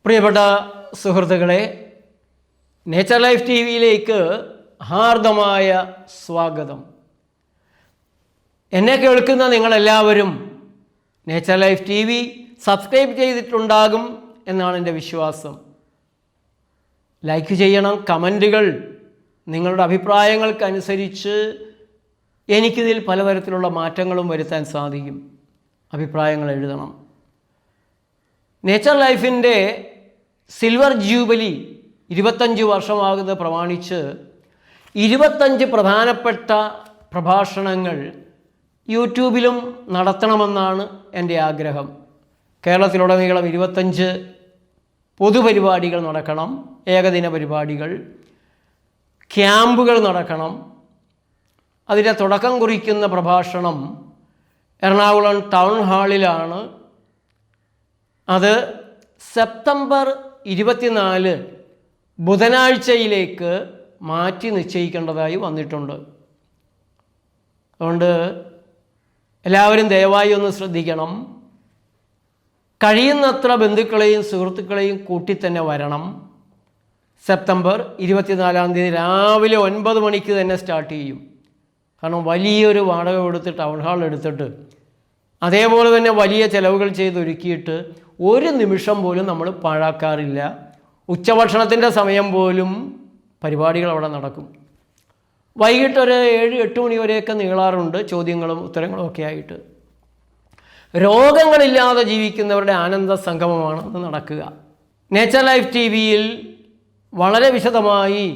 പ്രിയപ്പെട്ട സുഹൃത്തുക്കളെ, nature life T വിയിലേക്ക് ഹാർദമായ സ്വാഗതം. എന്നെ കേൾക്കുന്ന നിങ്ങളെല്ലാവരും nature life TV subscribe ചെയ്തിട്ടുണ്ടാകും എന്നാണ് എൻ്റെ വിശ്വാസം. ലൈക്ക് ചെയ്യണം, കമൻറ്റുകൾ, നിങ്ങളുടെ അഭിപ്രായങ്ങൾക്കനുസരിച്ച് എനിക്കിതിൽ പലതരത്തിലുള്ള മാറ്റങ്ങളും വരുത്താൻ സാധിക്കും. അഭിപ്രായങ്ങൾ എഴുതണം. നേച്ചർ ലൈഫിൻ്റെ സിൽവർ ജൂബിലി 25 വർഷമാകുന്നത് പ്രമാണിച്ച് 25 പ്രധാനപ്പെട്ട പ്രഭാഷണങ്ങൾ യൂട്യൂബിലും നടത്തണമെന്നാണ് എൻ്റെ ആഗ്രഹം. കേരളത്തിലുടനീളം 25 പൊതുപരിപാടികൾ നടക്കണം, ഏകദിന പരിപാടികൾ, ക്യാമ്പുകൾ നടക്കണം. അതിൻ്റെ തുടക്കം കുറിക്കുന്ന പ്രഭാഷണം എറണാകുളം ടൗൺ ഹാളിലാണ്. അത് സെപ്റ്റംബർ 24 ബുധനാഴ്ചയിലേക്ക് മാറ്റി നിശ്ചയിക്കേണ്ടതായി വന്നിട്ടുണ്ട്. അതുകൊണ്ട് എല്ലാവരും ദയവായി ഒന്ന് ശ്രദ്ധിക്കണം. കഴിയുന്നത്ര ബന്ധുക്കളെയും സുഹൃത്തുക്കളെയും കൂട്ടി തന്നെ വരണം. സെപ്റ്റംബർ 24 രാവിലെ 9 മണിക്ക് തന്നെ സ്റ്റാർട്ട് ചെയ്യും. കാരണം വലിയൊരു വാടക കൊടുത്ത് ടൗൺ ഹാൾ എടുത്തിട്ട് അതേപോലെ തന്നെ വലിയ ചിലവുകൾ ചെയ്തൊരുക്കിയിട്ട് ഒരു നിമിഷം പോലും നമ്മൾ പാഴാക്കാറില്ല. ഉച്ചഭക്ഷണത്തിൻ്റെ സമയം പോലും പരിപാടികൾ അവിടെ നടക്കും. വൈകിട്ട് ഒരു 7-8 മണി വരെയൊക്കെ നീളാറുണ്ട്, ചോദ്യങ്ങളും ഉത്തരങ്ങളും ഒക്കെ ആയിട്ട്. രോഗങ്ങളില്ലാതെ ജീവിക്കുന്നവരുടെ ആനന്ദ സംഗമമാണ് അത് നടക്കുക. നേച്ചർ ലൈഫ് ടി വിയിൽ വളരെ വിശദമായി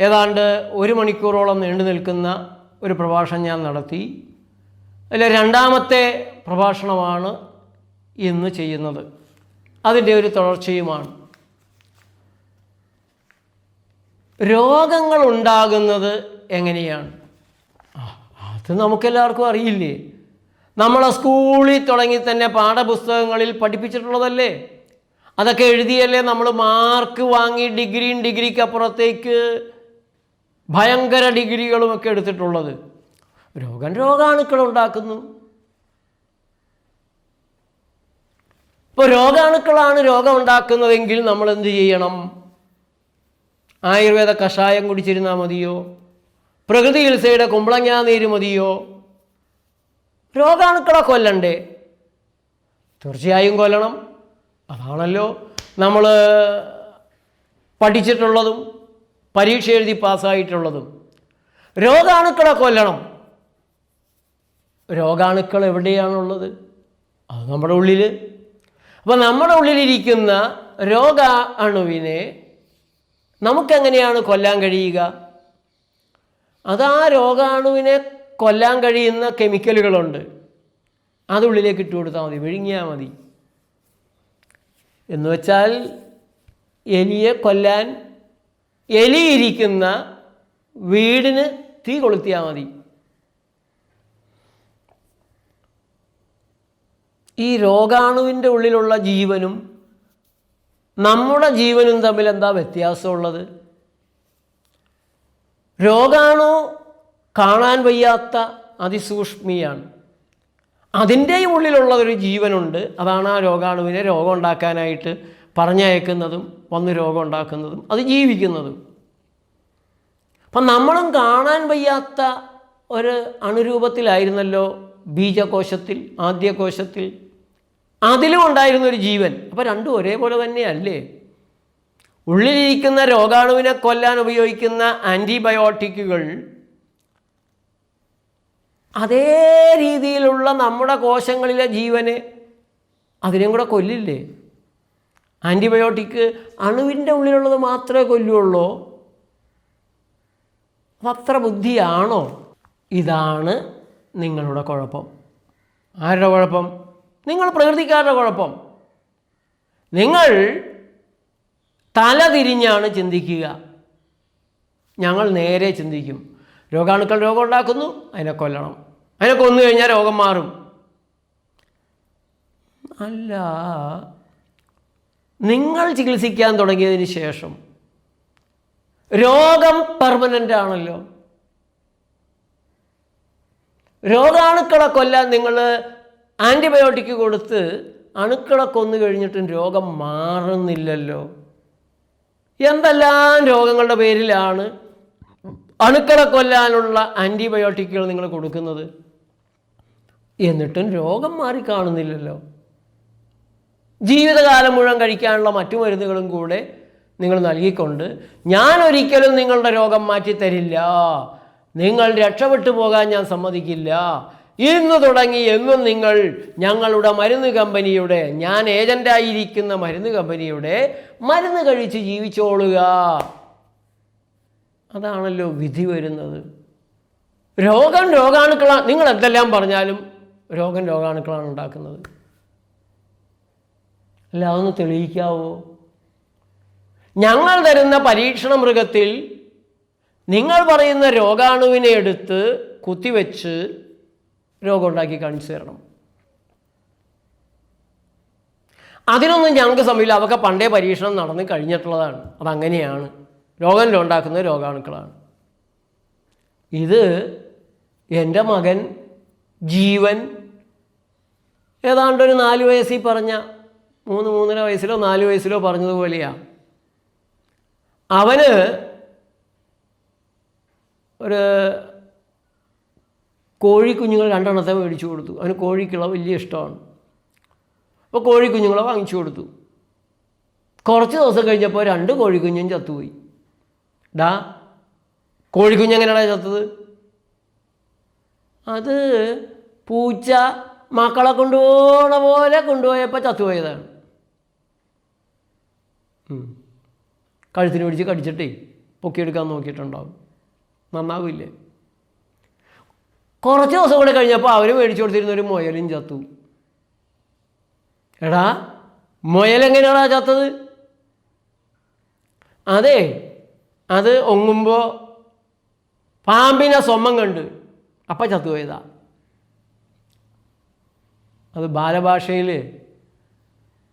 ഏതാണ്ട് 1 മണിക്കൂറോളം നീണ്ടു നിൽക്കുന്ന ഒരു പ്രഭാഷണം ഞാൻ നടത്തി. അതിൽ രണ്ടാമത്തെ പ്രഭാഷണമാണ് ഇന്ന് ചെയ്യുന്നത്. അതിൻ്റെ ഒരു തുടർച്ചയുമാണ്. രോഗങ്ങൾ ഉണ്ടാകുന്നത് എങ്ങനെയാണ്? അത് നമുക്കെല്ലാവർക്കും അറിയില്ലേ. നമ്മളെ സ്കൂളിൽ തുടങ്ങി തന്നെ പാഠപുസ്തകങ്ങളിൽ പഠിപ്പിച്ചിട്ടുള്ളതല്ലേ. അതൊക്കെ എഴുതിയല്ലേ നമ്മൾ മാർക്ക് വാങ്ങി ഡിഗ്രിക്കപ്പുറത്തേക്ക് ഭയങ്കര ഡിഗ്രികളുമൊക്കെ എടുത്തിട്ടുള്ളത്. രോഗാണുക്കൾ ഉണ്ടാക്കുന്നു. ഇപ്പോൾ രോഗാണുക്കളാണ് രോഗം ഉണ്ടാക്കുന്നതെങ്കിൽ നമ്മൾ എന്ത് ചെയ്യണം? ആയുർവേദ കഷായം കുടിച്ചിരുന്നാൽ മതിയോ? പ്രകൃതി ചികിത്സയുടെ കുമ്പളങ്ങാ നീര് മതിയോ? രോഗാണുക്കളെ കൊല്ലണ്ടേ? തീർച്ചയായും കൊല്ലണം. അതാണല്ലോ നമ്മൾ പഠിച്ചിട്ടുള്ളതും പരീക്ഷ എഴുതി പാസ്സായിട്ടുള്ളതും. രോഗാണുക്കളെ കൊല്ലണം. രോഗാണുക്കൾ എവിടെയാണുള്ളത്? അത് നമ്മുടെ ഉള്ളിൽ. അപ്പം നമ്മുടെ ഉള്ളിലിരിക്കുന്ന രോഗാണുവിനെ നമുക്കെങ്ങനെയാണ് കൊല്ലാൻ കഴിയുക? അത് ആ രോഗാണുവിനെ കൊല്ലാൻ കഴിയുന്ന കെമിക്കലുകളുണ്ട്. അതുള്ളിലേക്ക് ഇട്ട് കൊടുത്താൽ മതി, വിഴുങ്ങിയാൽ മതി. എന്ന് വെച്ചാൽ എലിയെ കൊല്ലാൻ എലിയിരിക്കുന്ന വീടിന് തീ കൊളുത്തിയാൽ മതി. ഈ രോഗാണുവിൻ്റെ ഉള്ളിലുള്ള ജീവനും നമ്മുടെ ജീവനും തമ്മിൽ എന്താ വ്യത്യാസമുള്ളത്? രോഗാണു കാണാൻ വയ്യാത്ത അതിസൂക്ഷ്മിയാണ്. അതിൻ്റെയും ഉള്ളിലുള്ളതൊരു ജീവനുണ്ട്. അതാണ് ആ രോഗാണുവിനെ രോഗം ഉണ്ടാക്കാനായിട്ട് പറഞ്ഞയക്കുന്നതും വന്ന് രോഗം ഉണ്ടാക്കുന്നതും അത് ജീവിക്കുന്നതും. അപ്പം നമ്മളും കാണാൻ വയ്യാത്ത ഒരു അണുരൂപത്തിലായിരുന്നല്ലോ ബീജകോശത്തിൽ, ആദ്യകോശത്തിൽ. അതിലും ഉണ്ടായിരുന്നൊരു ജീവൻ. അപ്പോൾ രണ്ടും ഒരേപോലെ തന്നെയല്ലേ? ഉള്ളിലിരിക്കുന്ന രോഗാണുവിനെ കൊല്ലാൻ ഉപയോഗിക്കുന്ന ആൻറ്റിബയോട്ടിക്കുകൾ അതേ രീതിയിലുള്ള നമ്മുടെ കോശങ്ങളിലെ ജീവനെ അതിനെയും കൂടെ കൊല്ലില്ലേ? ആൻറ്റിബയോട്ടിക്ക് അണുവിൻ്റെ ഉള്ളിലുള്ളത് മാത്രമേ കൊല്ലുള്ളൂ. അതത്ര ബുദ്ധിയാണോ? ഇതാണ് നിങ്ങളുടെ കുഴപ്പം. ആരുടെ കുഴപ്പം? നിങ്ങൾ പ്രകൃതിക്കാരുടെ കുഴപ്പം. നിങ്ങൾ തല തിരിഞ്ഞാണ് ചിന്തിക്കുക. ഞങ്ങൾ നേരെ ചിന്തിക്കും. രോഗാണുക്കൾ രോഗം ഉണ്ടാക്കുന്നു, അതിനെ കൊല്ലണം. അതിനെ കൊന്നു കഴിഞ്ഞാൽ രോഗം മാറും. അല്ല, നിങ്ങൾ ചികിത്സിക്കാൻ തുടങ്ങിയതിന് ശേഷം രോഗം പെർമനൻ്റ് ആണല്ലോ. രോഗാണുക്കളെ കൊല്ലാൻ നിങ്ങൾ ആൻറ്റിബയോട്ടിക് കൊടുത്ത് അണുക്കളെ കൊന്നു കഴിഞ്ഞിട്ടും രോഗം മാറുന്നില്ലല്ലോ. എന്തെല്ലാം രോഗങ്ങളുടെ പേരിലാണ് അണുക്കളെ കൊല്ലാനുള്ള ആൻറ്റിബയോട്ടിക്കുകൾ നിങ്ങൾ കൊടുക്കുന്നത്, എന്നിട്ടും രോഗം മാറി കാണുന്നില്ലല്ലോ. ജീവിതകാലം മുഴുവൻ കഴിക്കാനുള്ള മറ്റു മരുന്നുകളും കൂടെ നിങ്ങൾ നൽകിക്കൊണ്ട് ഞാൻ ഒരിക്കലും നിങ്ങളുടെ രോഗം മാറ്റിത്തരില്ല, നിങ്ങൾ രക്ഷപ്പെട്ടു പോകാൻ ഞാൻ സമ്മതിക്കില്ല, ഇന്ന് തുടങ്ങി എന്നും നിങ്ങൾ ഞങ്ങളുടെ മരുന്ന് കമ്പനിയുടെ, ഞാൻ ഏജൻ്റായിരിക്കുന്ന മരുന്ന് കമ്പനിയുടെ മരുന്ന് കഴിച്ച് ജീവിച്ചോളുക. അതാണല്ലോ വിധി വരുന്നത്. രോഗം രോഗാണുക്കളാണ്. നിങ്ങൾ എന്തെല്ലാം പറഞ്ഞാലും രോഗം രോഗാണുക്കളാണ് ഉണ്ടാക്കുന്നത്. അല്ല, അതൊന്ന് തെളിയിക്കാവോ? ഞങ്ങൾ തരുന്ന പരീക്ഷണ മൃഗത്തിൽ നിങ്ങൾ പറയുന്ന രോഗാണുവിനെ എടുത്ത് കുത്തിവെച്ച് രോഗം ഉണ്ടാക്കി കാണിച്ചു തരണം. അതിനൊന്നും ഞങ്ങൾക്ക് സമയമില്ല. അതൊക്കെ പണ്ടേ പരീക്ഷണം നടന്ന് കഴിഞ്ഞിട്ടുള്ളതാണ്. അതങ്ങനെയാണ്. രോഗം ഉണ്ടാക്കുന്നത് രോഗാണുക്കളാണ്. ഇത് എൻ്റെ മകൻ ജീവൻ ഏതാണ്ടൊരു 4 വയസ്സിൽ പറഞ്ഞ 3-3.5 വയസ്സിലോ 4 വയസ്സിലോ പറഞ്ഞതുപോലെയാണ്. അവന് ഒരു കോഴിക്കുഞ്ഞുങ്ങൾ 2 എണ്ണത്തെ മേടിച്ചു കൊടുത്തു. അവന് കോഴിക്കുള്ള വലിയ ഇഷ്ടമാണ്. അപ്പോൾ കോഴിക്കുഞ്ഞുങ്ങളെ വാങ്ങിച്ചു കൊടുത്തു. കുറച്ച് ദിവസം കഴിഞ്ഞപ്പോൾ 2 കോഴിക്കുഞ്ഞും ചത്തുപോയി. കോഴിക്കുഞ്ഞെങ്ങനെയാണ് ചത്തത്? അത് പൂച്ച മക്കളെ കൊണ്ടുപോകണ പോലെ കൊണ്ടുപോയപ്പോൾ ചത്തുപോയതാണ്. കഴുത്തിന് പിടിച്ച് കടിച്ചിട്ടേ പൊക്കിയെടുക്കാൻ നോക്കിയിട്ടുണ്ടാവും. നന്നാവില്ലേ? കുറച്ച് ദിവസം കൂടെ കഴിഞ്ഞപ്പോൾ അവർ മേടിച്ചു കൊടുത്തിരുന്നൊരു മുയലും ചത്തു. എടാ, മുയലെങ്ങനെയാണാ ചത്തത്? അതെ, അത് ഒങ്ങുമ്പോൾ പാമ്പിനെ സ്വമ്മം കണ്ട് അപ്പം ചത്തുപോയതാ. അത് ബാലഭാഷയിൽ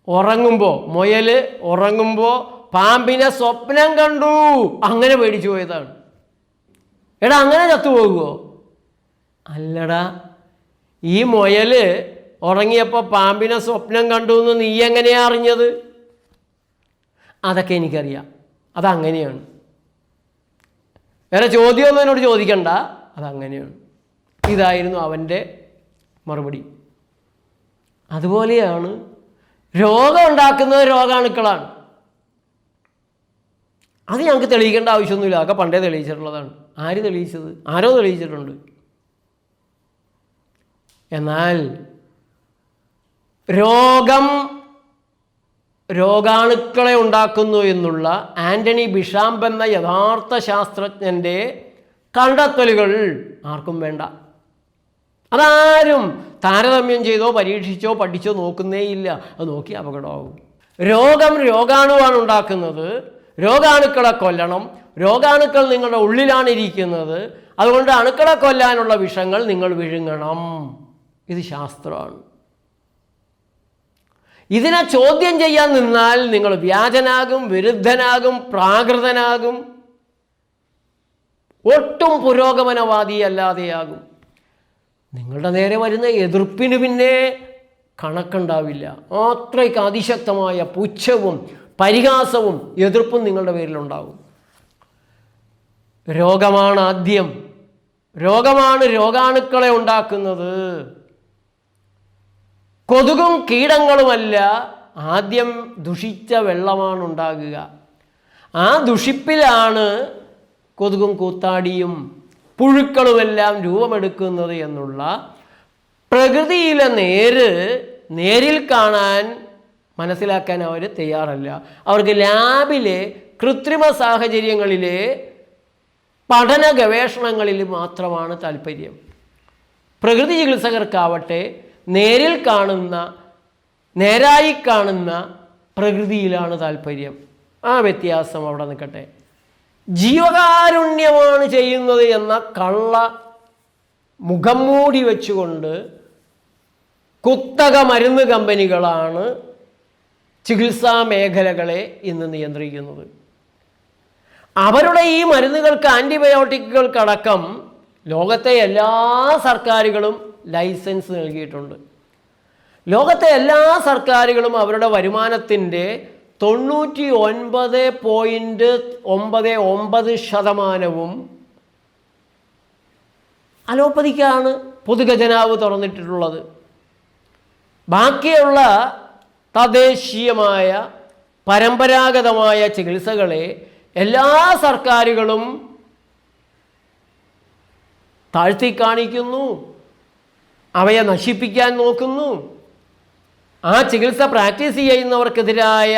ഉറങ്ങുമ്പോൾ, മുയൽ ഉറങ്ങുമ്പോൾ പാമ്പിനെ സ്വപ്നം കണ്ടു, അങ്ങനെ പേടിച്ചു പോയതാണ്. എടാ, അങ്ങനെ ചത്തുപോകുമോ? അല്ലടാ, ഈ മുയൽ ഉറങ്ങിയപ്പോൾ പാമ്പിനെ സ്വപ്നം കണ്ടു എന്ന് നീ എങ്ങനെയാ അറിഞ്ഞത്? അതൊക്കെ എനിക്കറിയാം, അതങ്ങനെയാണ്. വേറെ ചോദ്യമൊന്നും എന്നോട് ചോദിക്കണ്ട, അതങ്ങനെയാണ്. ഇതായിരുന്നു അവൻ്റെ മറുപടി. അതുപോലെയാണ് രോഗം ഉണ്ടാക്കുന്നത് രോഗാണുക്കളാണ്. അത് ഞങ്ങൾക്ക് തെളിയിക്കേണ്ട ആവശ്യമൊന്നുമില്ല, അതൊക്കെ പണ്ടേ തെളിയിച്ചിട്ടുള്ളതാണ്. ആര് തെളിയിച്ചത്? ആരോ തെളിയിച്ചിട്ടുണ്ട്. എന്നാൽ രോഗം രോഗാണുക്കളെ ഉണ്ടാക്കുന്നു എന്നുള്ള ആൻ്റണി ബിഷാംപ് എന്ന യഥാർത്ഥ ശാസ്ത്രജ്ഞൻ്റെ കണ്ടെത്തലുകൾ ആർക്കും വേണ്ട. അതാരും താരതമ്യം ചെയ്തോ പരീക്ഷിച്ചോ പഠിച്ചോ നോക്കുന്നേയില്ല. അത് നോക്കി അപകടമാകും. രോഗം രോഗാണുവാണ് ഉണ്ടാക്കുന്നത്. രോഗാണുക്കളെ കൊല്ലണം. രോഗാണുക്കൾ നിങ്ങളുടെ ഉള്ളിലാണ് ഇരിക്കുന്നത്. അതുകൊണ്ട് അണുക്കളെ കൊല്ലാനുള്ള വിഷങ്ങൾ നിങ്ങൾ വിഴുങ്ങണം. ഇത് ശാസ്ത്രമാണ്. ഇതിനെ ചോദ്യം ചെയ്യാൻ നിന്നാൽ നിങ്ങൾ വ്യാജനാകും, വിരുദ്ധനാകും, പ്രാകൃതനാകും, ഒട്ടും പുരോഗമനവാദിയല്ലാതെയാകും. നിങ്ങളുടെ നേരെ വരുന്ന എതിർപ്പിന് പിന്നെ കണക്കുണ്ടാവില്ല. അത്രയ്ക്ക് അതിശക്തമായ പുച്ഛവും പരിഹാസവും എതിർപ്പും നിങ്ങളുടെ പേരിലുണ്ടാകും. രോഗമാണ് ആദ്യം. രോഗമാണ് രോഗാണുക്കളെ ഉണ്ടാക്കുന്നത്. കൊതുകും കീടങ്ങളുമല്ല. ആദ്യം ദുഷിച്ച വെള്ളമാണ് ഉണ്ടാകുക. ആ ദുഷിപ്പിലാണ് കൊതുകും കൂത്താടിയും പുഴുക്കളുമെല്ലാം രൂപമെടുക്കുന്നത് എന്നുള്ള പ്രകൃതിയിലെ നേരിൽ കാണാൻ മനസ്സിലാക്കാൻ അവർ തയ്യാറല്ല. അവർക്ക് ലാബിലെ കൃത്രിമ സാഹചര്യങ്ങളിലെ പഠന ഗവേഷണങ്ങളിൽ മാത്രമാണ് താല്പര്യം. പ്രകൃതി ചികിത്സകർക്കാവട്ടെ നേരായി കാണുന്ന പ്രകൃതിയിലാണ് താല്പര്യം. ആ വ്യത്യാസം അവിടെ നിൽക്കട്ടെ. ജീവകാരുണ്യമാണ് ചെയ്യുന്നത് എന്ന കള്ള മുഖം മൂടി വെച്ചുകൊണ്ട് കുത്തക മരുന്ന് കമ്പനികളാണ് ചികിത്സാ മേഖലകളെ ഇന്ന് നിയന്ത്രിക്കുന്നത്. അവരുടെ ഈ മരുന്നുകൾക്ക്, ആൻറ്റിബയോട്ടിക്കുകൾക്കടക്കം ലോകത്തെ എല്ലാ സർക്കാരുകളും ലൈസൻസ് നൽകിയിട്ടുണ്ട്. ലോകത്തെ എല്ലാ സർക്കാരുകളും അവരുടെ വരുമാനത്തിൻ്റെ 99.99% അലോപ്പതിക്കാണ് പൊതുഖജനാവ് തുറന്നിട്ടുള്ളത്. ബാക്കിയുള്ള തദ്ദേശീയമായ പരമ്പരാഗതമായ ചികിത്സകളെ എല്ലാ സർക്കാരുകളും താഴ്ത്തി കാണിക്കുന്നു, അവയെ നശിപ്പിക്കാൻ നോക്കുന്നു. ആ ചികിത്സ പ്രാക്ടീസ് ചെയ്യുന്നവർക്കെതിരായ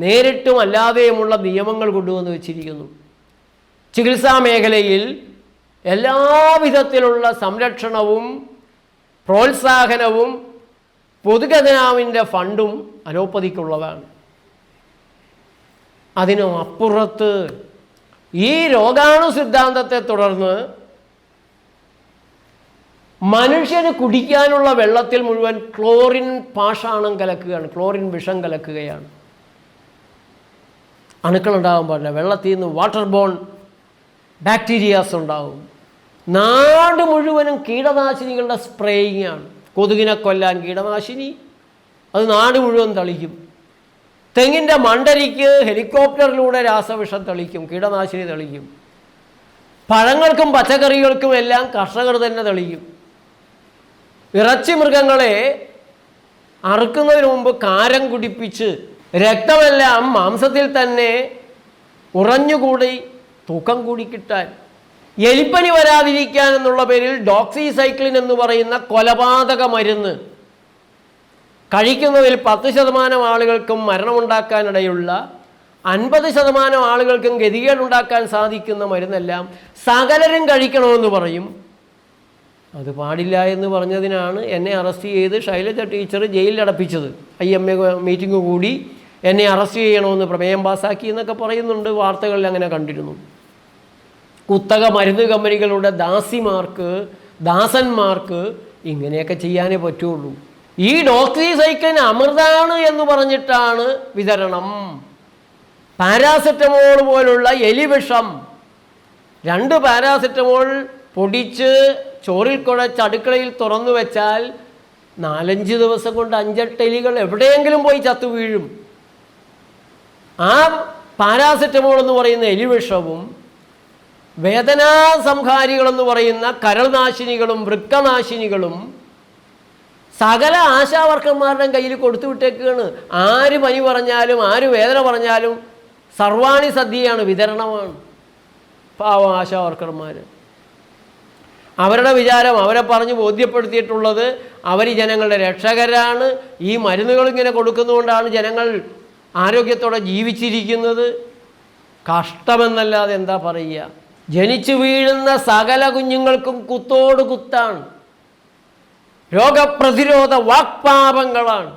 നേരിട്ടും അല്ലാതെയുമുള്ള നിയമങ്ങൾ കൊണ്ടുവന്ന് വെച്ചിരിക്കുന്നു. ചികിത്സാ മേഖലയിൽ എല്ലാവിധത്തിലുള്ള സംരക്ഷണവും പ്രോത്സാഹനവും പൊതുഖജനാവിൻ്റെ ഫണ്ടും അലോപ്പതിക്കുള്ളതാണ്. അതിനും അപ്പുറത്ത് ഈ രോഗാണു സിദ്ധാന്തത്തെ തുടർന്ന് മനുഷ്യന് കുടിക്കാനുള്ള വെള്ളത്തിൽ മുഴുവൻ ക്ലോറിൻ പാഷാണം കലക്കുകയാണ്, ക്ലോറിൻ വിഷം കലക്കുകയാണ്. അണുക്കളുണ്ടാകാൻ പാടില്ല. വെള്ളത്തിൽ നിന്ന് വാട്ടർ ബോൺ ബാക്ടീരിയാസ് ഉണ്ടാവും. നാട് മുഴുവനും കീടനാശിനികളുടെ സ്പ്രേയിങ് ആണ്. കൊതുകിനെ കൊല്ലാൻ കീടനാശിനി, അത് നാട് മുഴുവൻ തളിക്കും. തെങ്ങിൻ്റെ മണ്ടരിക്ക് ഹെലികോപ്റ്ററിലൂടെ രാസവിഷം തളിക്കും, കീടനാശിനി തളിക്കും. പഴങ്ങൾക്കും പച്ചക്കറികൾക്കും എല്ലാം കർഷകർ തന്നെ തളിക്കും. ഇറച്ചി മൃഗങ്ങളെ അറുക്കുന്നതിന് മുമ്പ് കാരം കുടിപ്പിച്ച് രക്തമെല്ലാം മാംസത്തിൽ തന്നെ ഉറഞ്ഞുകൂടി തൂക്കം കൂടി കിട്ടാൻ, എലിപ്പനി വരാതിരിക്കാൻ എന്നുള്ള പേരിൽ ഡോക്സിസൈക്ലിൻ എന്ന് പറയുന്ന കൊലപാതക മരുന്ന് കഴിക്കുന്നതിൽ 10% ആളുകൾക്കും മരണമുണ്ടാക്കാനിടയുള്ള 50% ആളുകൾക്കും ഗതികേടുണ്ടാക്കാൻ സാധിക്കുന്ന മരുന്നെല്ലാം സകലരും കഴിക്കണമെന്ന് പറയും. അത് പാടില്ല എന്ന് പറഞ്ഞതിനാണ് എന്നെ അറസ്റ്റ് ചെയ്ത് ശൈലജ ടീച്ചർ ജയിലിലടപ്പിച്ചത്. IMA മീറ്റിംഗ് കൂടി എന്നെ അറസ്റ്റ് ചെയ്യണമെന്ന് പ്രമേയം പാസ്സാക്കി എന്നൊക്കെ പറയുന്നുണ്ട്, വാർത്തകളിൽ അങ്ങനെ കണ്ടിരുന്നു. കുത്തക മരുന്ന് കമ്പനികളുടെ ദാസന്മാർക്ക് ഇങ്ങനെയൊക്കെ ചെയ്യാനേ പറ്റുള്ളൂ. ഈ ഡോക്സിസൈക്ലിൻ അമൃതാണ് എന്ന് പറഞ്ഞിട്ടാണ് വിതരണം. പാരാസെറ്റമോൾ പോലുള്ള എലിവിഷം, 2 പാരാസെറ്റമോൾ പൊടിച്ച് ചോറിൽ കുഴച്ച് അടുക്കളയിൽ തുറന്നു വെച്ചാൽ 4-5 ദിവസം കൊണ്ട് 5-8 എലികൾ എവിടെയെങ്കിലും പോയി ചത്തു വീഴും. ആ പാരാസെറ്റമോൾ എന്ന് പറയുന്ന എലിവിഷവും വേദനാസംഹാരികളെന്ന് പറയുന്ന കരൾനാശിനികളും വൃക്കനാശിനികളും സകല ആശാവർക്കന്മാരുടെയും കയ്യിൽ കൊടുത്തു വിട്ടേക്കാണ്. ആര് പനി പറഞ്ഞാലും ആര് വേദന പറഞ്ഞാലും സർവാണി സദ്യയാണ്, വിതരണമാണ്. പാവം ആശാവർക്കർമാർ. അവരുടെ വിചാരം, അവരെ പറഞ്ഞ് ബോധ്യപ്പെടുത്തിയിട്ടുള്ളത് അവർ ജനങ്ങളുടെ രക്ഷകരാണ്, ഈ മരുന്നുകൾ ഇങ്ങനെ കൊടുക്കുന്നതുകൊണ്ടാണ് ജനങ്ങൾ ആരോഗ്യത്തോടെ ജീവിച്ചിരിക്കുന്നത്. കഷ്ടമെന്നല്ലാതെ എന്താ പറയുക. ജനിച്ചു വീഴുന്ന സകല കുഞ്ഞുങ്ങൾക്കും കുത്തോട് കുത്താണ്, രോഗപ്രതിരോധ വാക്പാപങ്ങളാണ്.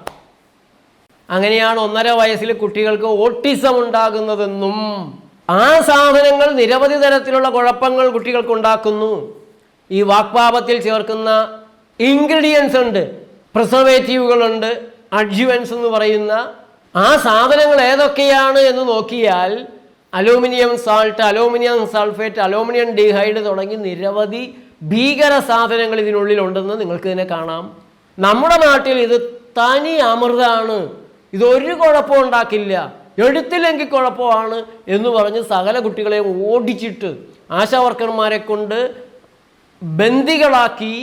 അങ്ങനെയാണ് 1.5 വയസ്സിൽ കുട്ടികൾക്ക് ഓട്ടിസം ഉണ്ടാകുന്നതെന്നും ആ സാധനങ്ങൾ നിരവധി തരത്തിലുള്ള കുഴപ്പങ്ങൾ കുട്ടികൾക്ക് ഉണ്ടാക്കുന്നു. ഈ വാക്പാപത്തിൽ ചേർക്കുന്ന ഇൻഗ്രീഡിയൻസ് ഉണ്ട്, പ്രിസർവേറ്റീവുകളുണ്ട്, അഡ്ജുവൻസ് എന്ന് പറയുന്ന ആ സാധനങ്ങൾ ഏതൊക്കെയാണ് എന്ന് നോക്കിയാൽ aluminium salt, aluminium sulphate, aluminium ഡീഹൈഡ് തുടങ്ങി നിരവധി ഭീകര സാധനങ്ങൾ ഇതിനുള്ളിലുണ്ടെന്ന് നിങ്ങൾക്ക് തന്നെ കാണാം. നമ്മുടെ നാട്ടിൽ ഇത് തനി അമൃതാണ്, ഇതൊരു കുഴപ്പവും ഉണ്ടാക്കില്ല, എടുത്തില്ലെങ്കിൽ കുഴപ്പമാണ് എന്ന് പറഞ്ഞ് സകല കുട്ടികളെയും ഓടിച്ചിട്ട് ആശാവർക്കർമാരെ കൊണ്ട് ബന്ദികളാക്കി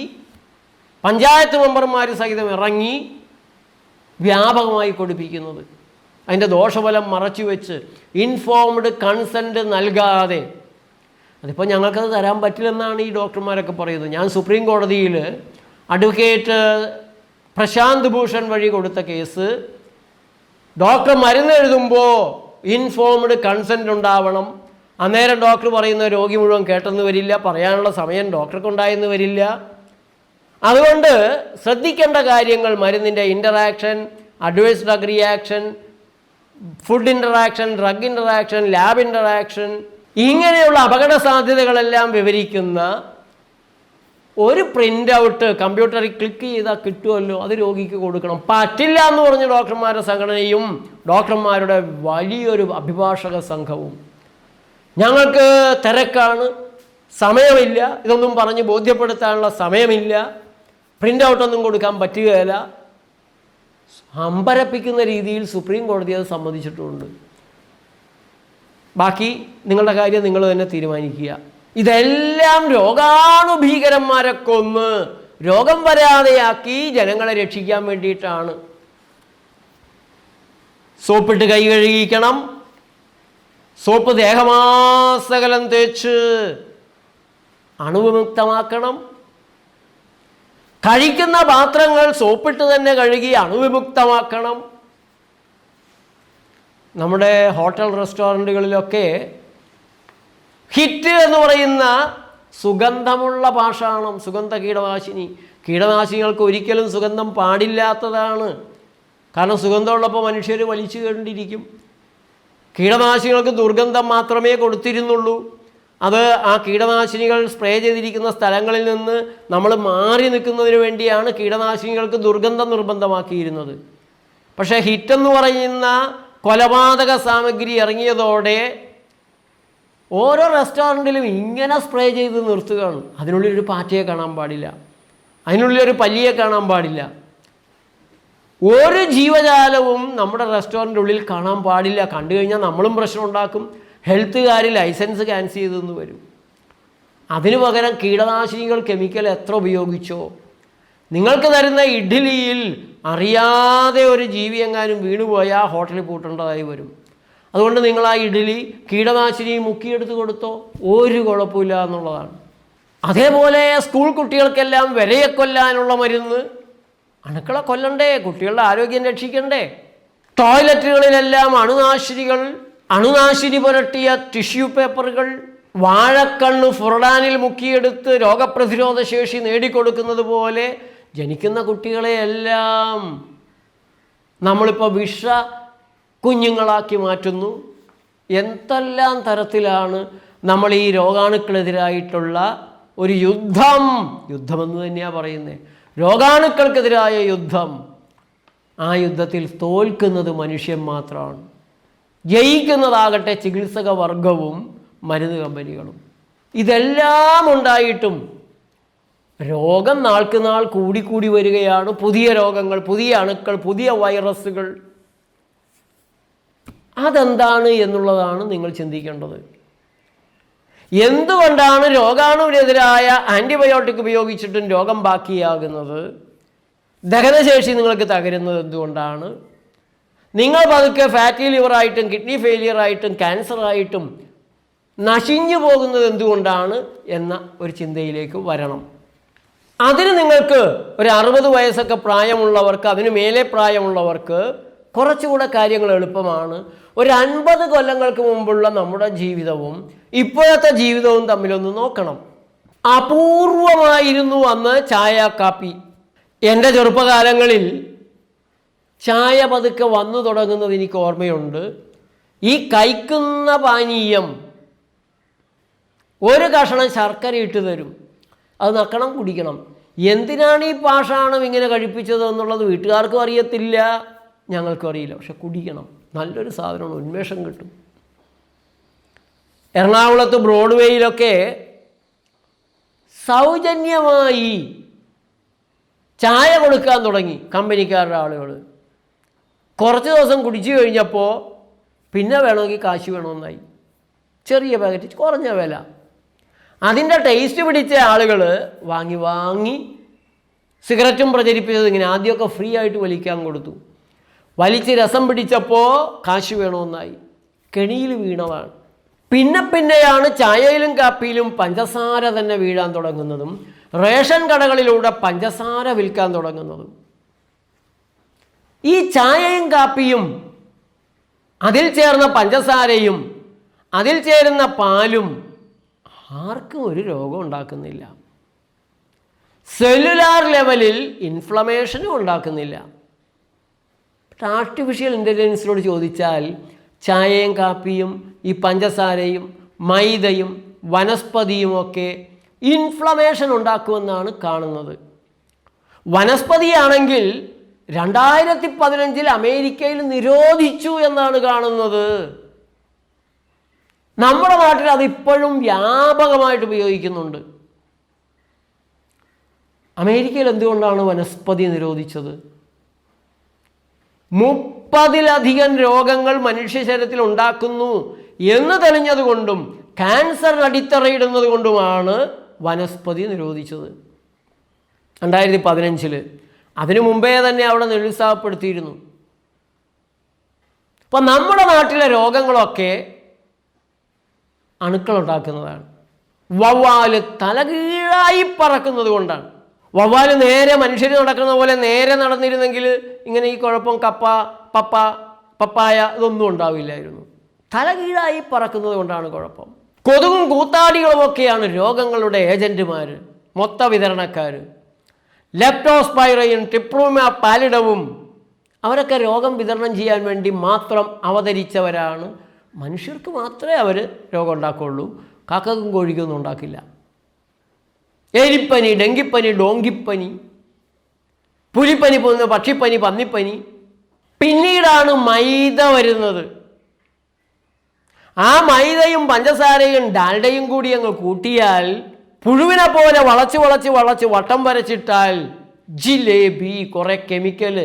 പഞ്ചായത്ത് മെമ്പർമാർ സഹിതം ഇറങ്ങി വ്യാപകമായി കൊടുപ്പിക്കുന്നത്. അതിൻ്റെ ദോഷഫലം മറച്ചു വെച്ച് ഇൻഫോംഡ് കൺസെൻറ്റ് നൽകാതെ, അതിപ്പോൾ ഞങ്ങൾക്കത് തരാൻ പറ്റില്ലെന്നാണ് ഈ ഡോക്ടർമാരൊക്കെ പറയുന്നത്. ഞാൻ സുപ്രീം കോടതിയിൽ അഡ്വക്കേറ്റ് പ്രശാന്ത് ഭൂഷൺ വഴി കൊടുത്ത കേസ്, ഡോക്ടർ മരുന്ന് എഴുതുമ്പോൾ ഇൻഫോംഡ് കൺസെൻറ്റ് ഉണ്ടാവണം. അന്നേരം ഡോക്ടർ പറയുന്ന രോഗി മുഴുവൻ കേട്ടെന്ന് വരില്ല, പറയാനുള്ള സമയം ഡോക്ടർക്കുണ്ടായെന്ന് വരില്ല. അതുകൊണ്ട് ശ്രദ്ധിക്കേണ്ട കാര്യങ്ങൾ, മരുന്നിൻ്റെ interaction, adverse drug reaction, food interaction, drug interaction, lab interaction, ഇങ്ങനെയുള്ള അപകട സാധ്യതകളെല്ലാം വിവരിക്കുന്ന ഒരു പ്രിൻ്റ് ഔട്ട് കമ്പ്യൂട്ടറിൽ ക്ലിക്ക് ചെയ്താൽ കിട്ടുമല്ലോ, അത് രോഗിക്ക് കൊടുക്കണം. പറ്റില്ല എന്ന് പറഞ്ഞ് ഡോക്ടർമാരുടെ സംഘടനയും ഡോക്ടർമാരുടെ വലിയൊരു അഭിഭാഷക സംഘവും ഞങ്ങൾക്ക് തിരക്കാണ്, സമയമില്ല, ഇതൊന്നും പറഞ്ഞ് ബോധ്യപ്പെടുത്താനുള്ള സമയമില്ല, പ്രിൻ്റ് ഔട്ടൊന്നും കൊടുക്കാൻ പറ്റുകയില്ല, അമ്പരപ്പിക്കുന്ന രീതിയിൽ സുപ്രീം കോടതി അത് സമ്മതിച്ചിട്ടുമുണ്ട്. ബാക്കി നിങ്ങളുടെ കാര്യം നിങ്ങൾ തന്നെ തീരുമാനിക്കുക. ഇതെല്ലാം രോഗാണുഭീകരന്മാരെ കൊന്ന് രോഗം വരാതെയാക്കി ജനങ്ങളെ രക്ഷിക്കാൻ വേണ്ടിയിട്ടാണ്. സോപ്പിട്ട് കൈ കഴുകിക്കണം, സോപ്പ് ദേഹമാസകലം തേച്ച് അണുവിമുക്തമാക്കണം, കഴിക്കുന്ന പാത്രങ്ങൾ സോപ്പിട്ട് തന്നെ കഴുകി അണുവിമുക്തമാക്കണം. നമ്മുടെ ഹോട്ടൽ റെസ്റ്റോറൻറ്റുകളിലൊക്കെ ഹിറ്റ് എന്ന് പറയുന്ന സുഗന്ധമുള്ള പാഷാണം, സുഗന്ധ കീടനാശിനി. കീടനാശിനികൾക്ക് ഒരിക്കലും സുഗന്ധം പാടില്ലാത്തതാണ്. കാരണം സുഗന്ധമുള്ളപ്പോൾ മനുഷ്യർ വലിച്ചു കണ്ടിരിക്കും. കീടനാശിനികൾക്ക് ദുർഗന്ധം മാത്രമേ കൊടുത്തിരുന്നുള്ളൂ. അത് ആ കീടനാശിനികൾ സ്പ്രേ ചെയ്തിരിക്കുന്ന സ്ഥലങ്ങളിൽ നിന്ന് നമ്മൾ മാറി നിൽക്കുന്നതിന് വേണ്ടിയാണ് കീടനാശിനികൾക്ക് ദുർഗന്ധം നിർബന്ധമാക്കിയിരുന്നത്. പക്ഷേ ഹിറ്റെന്ന് പറയുന്ന കൊലപാതക സാമഗ്രി ഇറങ്ങിയതോടെ ഓരോ റെസ്റ്റോറൻറ്റിലും ഇങ്ങനെ സ്പ്രേ ചെയ്ത് നിർത്തുകയാണ്. അതിനുള്ളിലൊരു പാറ്റയെ കാണാൻ പാടില്ല, അതിനുള്ളിലൊരു പല്ലിയെ കാണാൻ പാടില്ല, ഒരു ജീവജാലവും നമ്മുടെ റെസ്റ്റോറൻറ്റിൻ്റെ ഉള്ളിൽ കാണാൻ പാടില്ല. കണ്ടു കഴിഞ്ഞാൽ നമ്മളും പ്രശ്നം ഉണ്ടാക്കും. ഹെൽത്തുകാർ ലൈസൻസ് ക്യാൻസൽ ചെയ്തെന്ന് വരും. അതിനു പകരം കീടനാശിനികൾ കെമിക്കൽ എത്ര ഉപയോഗിച്ചോ, നിങ്ങൾക്ക് തരുന്ന ഇഡ്ഡലിയിൽ അറിയാതെ ഒരു ജീവി എങ്ങാനും വീണുപോയാൽ ഹോട്ടലിൽ പൂട്ടേണ്ടതായി വരും. അതുകൊണ്ട് നിങ്ങൾ ആ ഇഡ്ഡലി കീടനാശിനി മുക്കിയെടുത്ത് കൊടുത്തോ, ഒരു കുഴപ്പമില്ല എന്നുള്ളതാണ്. അതേപോലെ സ്കൂൾ കുട്ടികൾക്കെല്ലാം വിരയെ കൊല്ലാനുള്ള മരുന്ന്, അണുക്കളെ കൊല്ലണ്ടേ, കുട്ടികളുടെ ആരോഗ്യം രക്ഷിക്കണ്ടേ. ടോയ്ലറ്റുകളിലെല്ലാം അണുനാശിനി പുരട്ടിയ ടിഷ്യൂ പേപ്പറുകൾ, വാഴക്കണ്ണ് ഫുർഡാനിൽ മുക്കിയെടുത്ത് രോഗപ്രതിരോധ ശേഷി നേടിക്കൊടുക്കുന്നത് പോലെ ജനിക്കുന്ന കുട്ടികളെയെല്ലാം നമ്മളിപ്പോൾ വിഷ കുഞ്ഞുങ്ങളാക്കി മാറ്റുന്നു. എന്തെല്ലാം തരത്തിലാണ് നമ്മൾ ഈ രോഗാണുക്കളെതിരായിട്ടുള്ള ഒരു യുദ്ധമെന്ന് തന്നെയാണ് പറയുന്നത്. രോഗാണുക്കൾക്കെതിരായ യുദ്ധം. ആ യുദ്ധത്തിൽ തോൽക്കുന്നത് മനുഷ്യൻ മാത്രമാണ്. ജയിക്കുന്നതാകട്ടെ ചികിത്സക വർഗവും മരുന്ന് കമ്പനികളും. ഇതെല്ലാം ഉണ്ടായിട്ടും രോഗം നാൾക്ക് നാൾ കൂടിക്കൂടി വരികയാണ്. പുതിയ രോഗങ്ങൾ, പുതിയ അണുക്കൾ, പുതിയ വൈറസുകൾ. അതെന്താണ് എന്നുള്ളതാണ് നിങ്ങൾ ചിന്തിക്കേണ്ടത്. എന്തുകൊണ്ടാണ് രോഗാണുവിനെതിരായ ആൻറ്റിബയോട്ടിക് ഉപയോഗിച്ചിട്ടും രോഗം ബാക്കിയാകുന്നത്? ദഹനശേഷി നിങ്ങൾക്ക് തകരുന്നത് എന്തുകൊണ്ടാണ്? നിങ്ങൾ പതുക്കെ ഫാറ്റി ലിവറായിട്ടും കിഡ്നി ഫെയിലിയറായിട്ടും ക്യാൻസറായിട്ടും നശിഞ്ഞു പോകുന്നത് എന്തുകൊണ്ടാണ് എന്ന ഒരു ചിന്തയിലേക്ക് വരണം. അതിന് നിങ്ങൾക്ക് ഒരു 60 വയസ്സൊക്കെ പ്രായമുള്ളവർക്ക്, അതിന് മേലെ പ്രായമുള്ളവർക്ക് കുറച്ചുകൂടെ കാര്യങ്ങൾ എളുപ്പമാണ്. ഒരു 50 കൊല്ലങ്ങൾക്ക് മുമ്പുള്ള നമ്മുടെ ജീവിതവും ഇപ്പോഴത്തെ ജീവിതവും തമ്മിലൊന്ന് നോക്കണം. അപൂർവമായിരുന്നു അന്ന് ചായ കാപ്പി. എൻ്റെ ചെറുപ്പകാലങ്ങളിൽ ചായ പതുക്കെ വന്നു തുടങ്ങുന്നത് എനിക്ക് ഓർമ്മയുണ്ട്. ഈ കഴിക്കുന്ന പാനീയം ഒരു കഷണം ശർക്കര ഇട്ട് തരും, അത് നക്കണം, കുടിക്കണം. എന്തിനാണ് ഈ പാഷാണം ഇങ്ങനെ കഴിപ്പിച്ചത് എന്നുള്ളത് വീട്ടുകാർക്കും അറിയത്തില്ല, ഞങ്ങൾക്കും അറിയില്ല. പക്ഷെ കുടിക്കണം, നല്ലൊരു സാധനമാണ്, ഉന്മേഷം കിട്ടും. എറണാകുളത്ത് ബ്രോഡ്വേയിലൊക്കെ സൗജന്യമായി ചായ കൊടുക്കാൻ തുടങ്ങി കമ്പനിക്കാരുടെ ആളുകൾ. കുറച്ച് ദിവസം കുടിച്ചു കഴിഞ്ഞപ്പോൾ പിന്നെ വേണമെങ്കിൽ കാശ് വേണമെന്നായി. ചെറിയ പാക്കറ്റ്, കുറഞ്ഞ വില. അതിൻ്റെ ടേസ്റ്റ് പിടിച്ച ആളുകൾ വാങ്ങി സിഗരറ്റും പ്രചരിപ്പിച്ചത് ഇങ്ങനെ. ആദ്യമൊക്കെ ഫ്രീ ആയിട്ട് വലിക്കാൻ കൊടുത്തു. വലിച്ച് രസം പിടിച്ചപ്പോൾ കാശ് വേണമെന്നായി. കെണിയിൽ വീണതാണ്. പിന്നെയാണ് ചായയിലും കാപ്പിയിലും പഞ്ചസാര തന്നെ വീഴാൻ തുടങ്ങുന്നതും റേഷൻ കടകളിലൂടെ പഞ്ചസാര വിൽക്കാൻ തുടങ്ങുന്നതും. ഈ ചായയും കാപ്പിയും അതിൽ ചേർന്ന പഞ്ചസാരയും അതിൽ ചേരുന്ന പാലും ആർക്കും ഒരു രോഗം ഉണ്ടാക്കുന്നില്ല. സെല്ലുലാർ ലെവലിൽ ഇൻഫ്ലമേഷനും ഉണ്ടാക്കുന്നില്ല. ആർട്ടിഫിഷ്യൽ ഇൻ്റലിജൻസിനോട് ചോദിച്ചാൽ ചായയും കാപ്പിയും ഈ പഞ്ചസാരയും മൈദയും വനസ്പതിയുമൊക്കെ ഇൻഫ്ലമേഷൻ ഉണ്ടാക്കുമെന്നാണ് കാണുന്നത്. വനസ്പതിയാണെങ്കിൽ 2015 അമേരിക്കയിൽ നിരോധിച്ചു എന്നാണ് കാണുന്നത്. നമ്മുടെ നാട്ടിൽ അതിപ്പോഴും വ്യാപകമായിട്ട് ഉപയോഗിക്കുന്നുണ്ട്. അമേരിക്കയിൽ എന്തുകൊണ്ടാണ് വനസ്പതി നിരോധിച്ചത്? 30-ലധികം രോഗങ്ങൾ മനുഷ്യ ശരീരത്തിൽ ഉണ്ടാക്കുന്നു എന്ന് തെളിഞ്ഞതുകൊണ്ടും ക്യാൻസർ അടിത്തറയിടുന്നത് കൊണ്ടുമാണ് വനസ്പതി നിരോധിച്ചത് 2015. അതിനു മുമ്പേ തന്നെ അവിടെ നിരുത്സാഹപ്പെടുത്തിയിരുന്നു. അപ്പം നമ്മുടെ നാട്ടിലെ രോഗങ്ങളൊക്കെ അണുക്കളുണ്ടാക്കുന്നതാണ്. വവ്വാല് തലകീഴായി പറക്കുന്നത് കൊണ്ടാണ്. വവ്വാല് നേരെ മനുഷ്യർ നടക്കുന്ന പോലെ നേരെ നടന്നിരുന്നെങ്കിൽ ഇങ്ങനെ ഈ കുഴപ്പം പപ്പായ ഇതൊന്നും ഉണ്ടാവില്ലായിരുന്നു. തലകീഴായി പറക്കുന്നത് കൊണ്ടാണ് കുഴപ്പം. കൊതുകും കൂത്താടികളുമൊക്കെയാണ് രോഗങ്ങളുടെ ഏജന്റുമാർ, മൊത്ത വിതരണക്കാർ. ലെപ്റ്റോസ്പൈറയും ട്രിപ്ലോമ പാലിഡവും അവരൊക്കെ രോഗം വിതരണം ചെയ്യാൻ വേണ്ടി മാത്രം അവതരിച്ചവരാണ്. മനുഷ്യർക്ക് മാത്രമേ അവർ രോഗം ഉണ്ടാക്കുകയുള്ളൂ, കാക്കക്കും കോഴിക്കൊന്നും ഉണ്ടാക്കില്ല. എലിപ്പനി, ഡെങ്കിപ്പനി, ഡോങ്കിപ്പനി, പുലിപ്പനി, പക്ഷിപ്പനി, പന്നിപ്പനി. പിന്നീടാണ് മൈദ വരുന്നത്. ആ മൈദയും പഞ്ചസാരയും ഡാൽഡയും കൂടി അങ്ങ് കൂട്ടിയാൽ പുഴുവിനെ പോലെ വളച്ച് വട്ടം വരച്ചിട്ടാൽ ജിലേബി, കുറേ കെമിക്കൽ,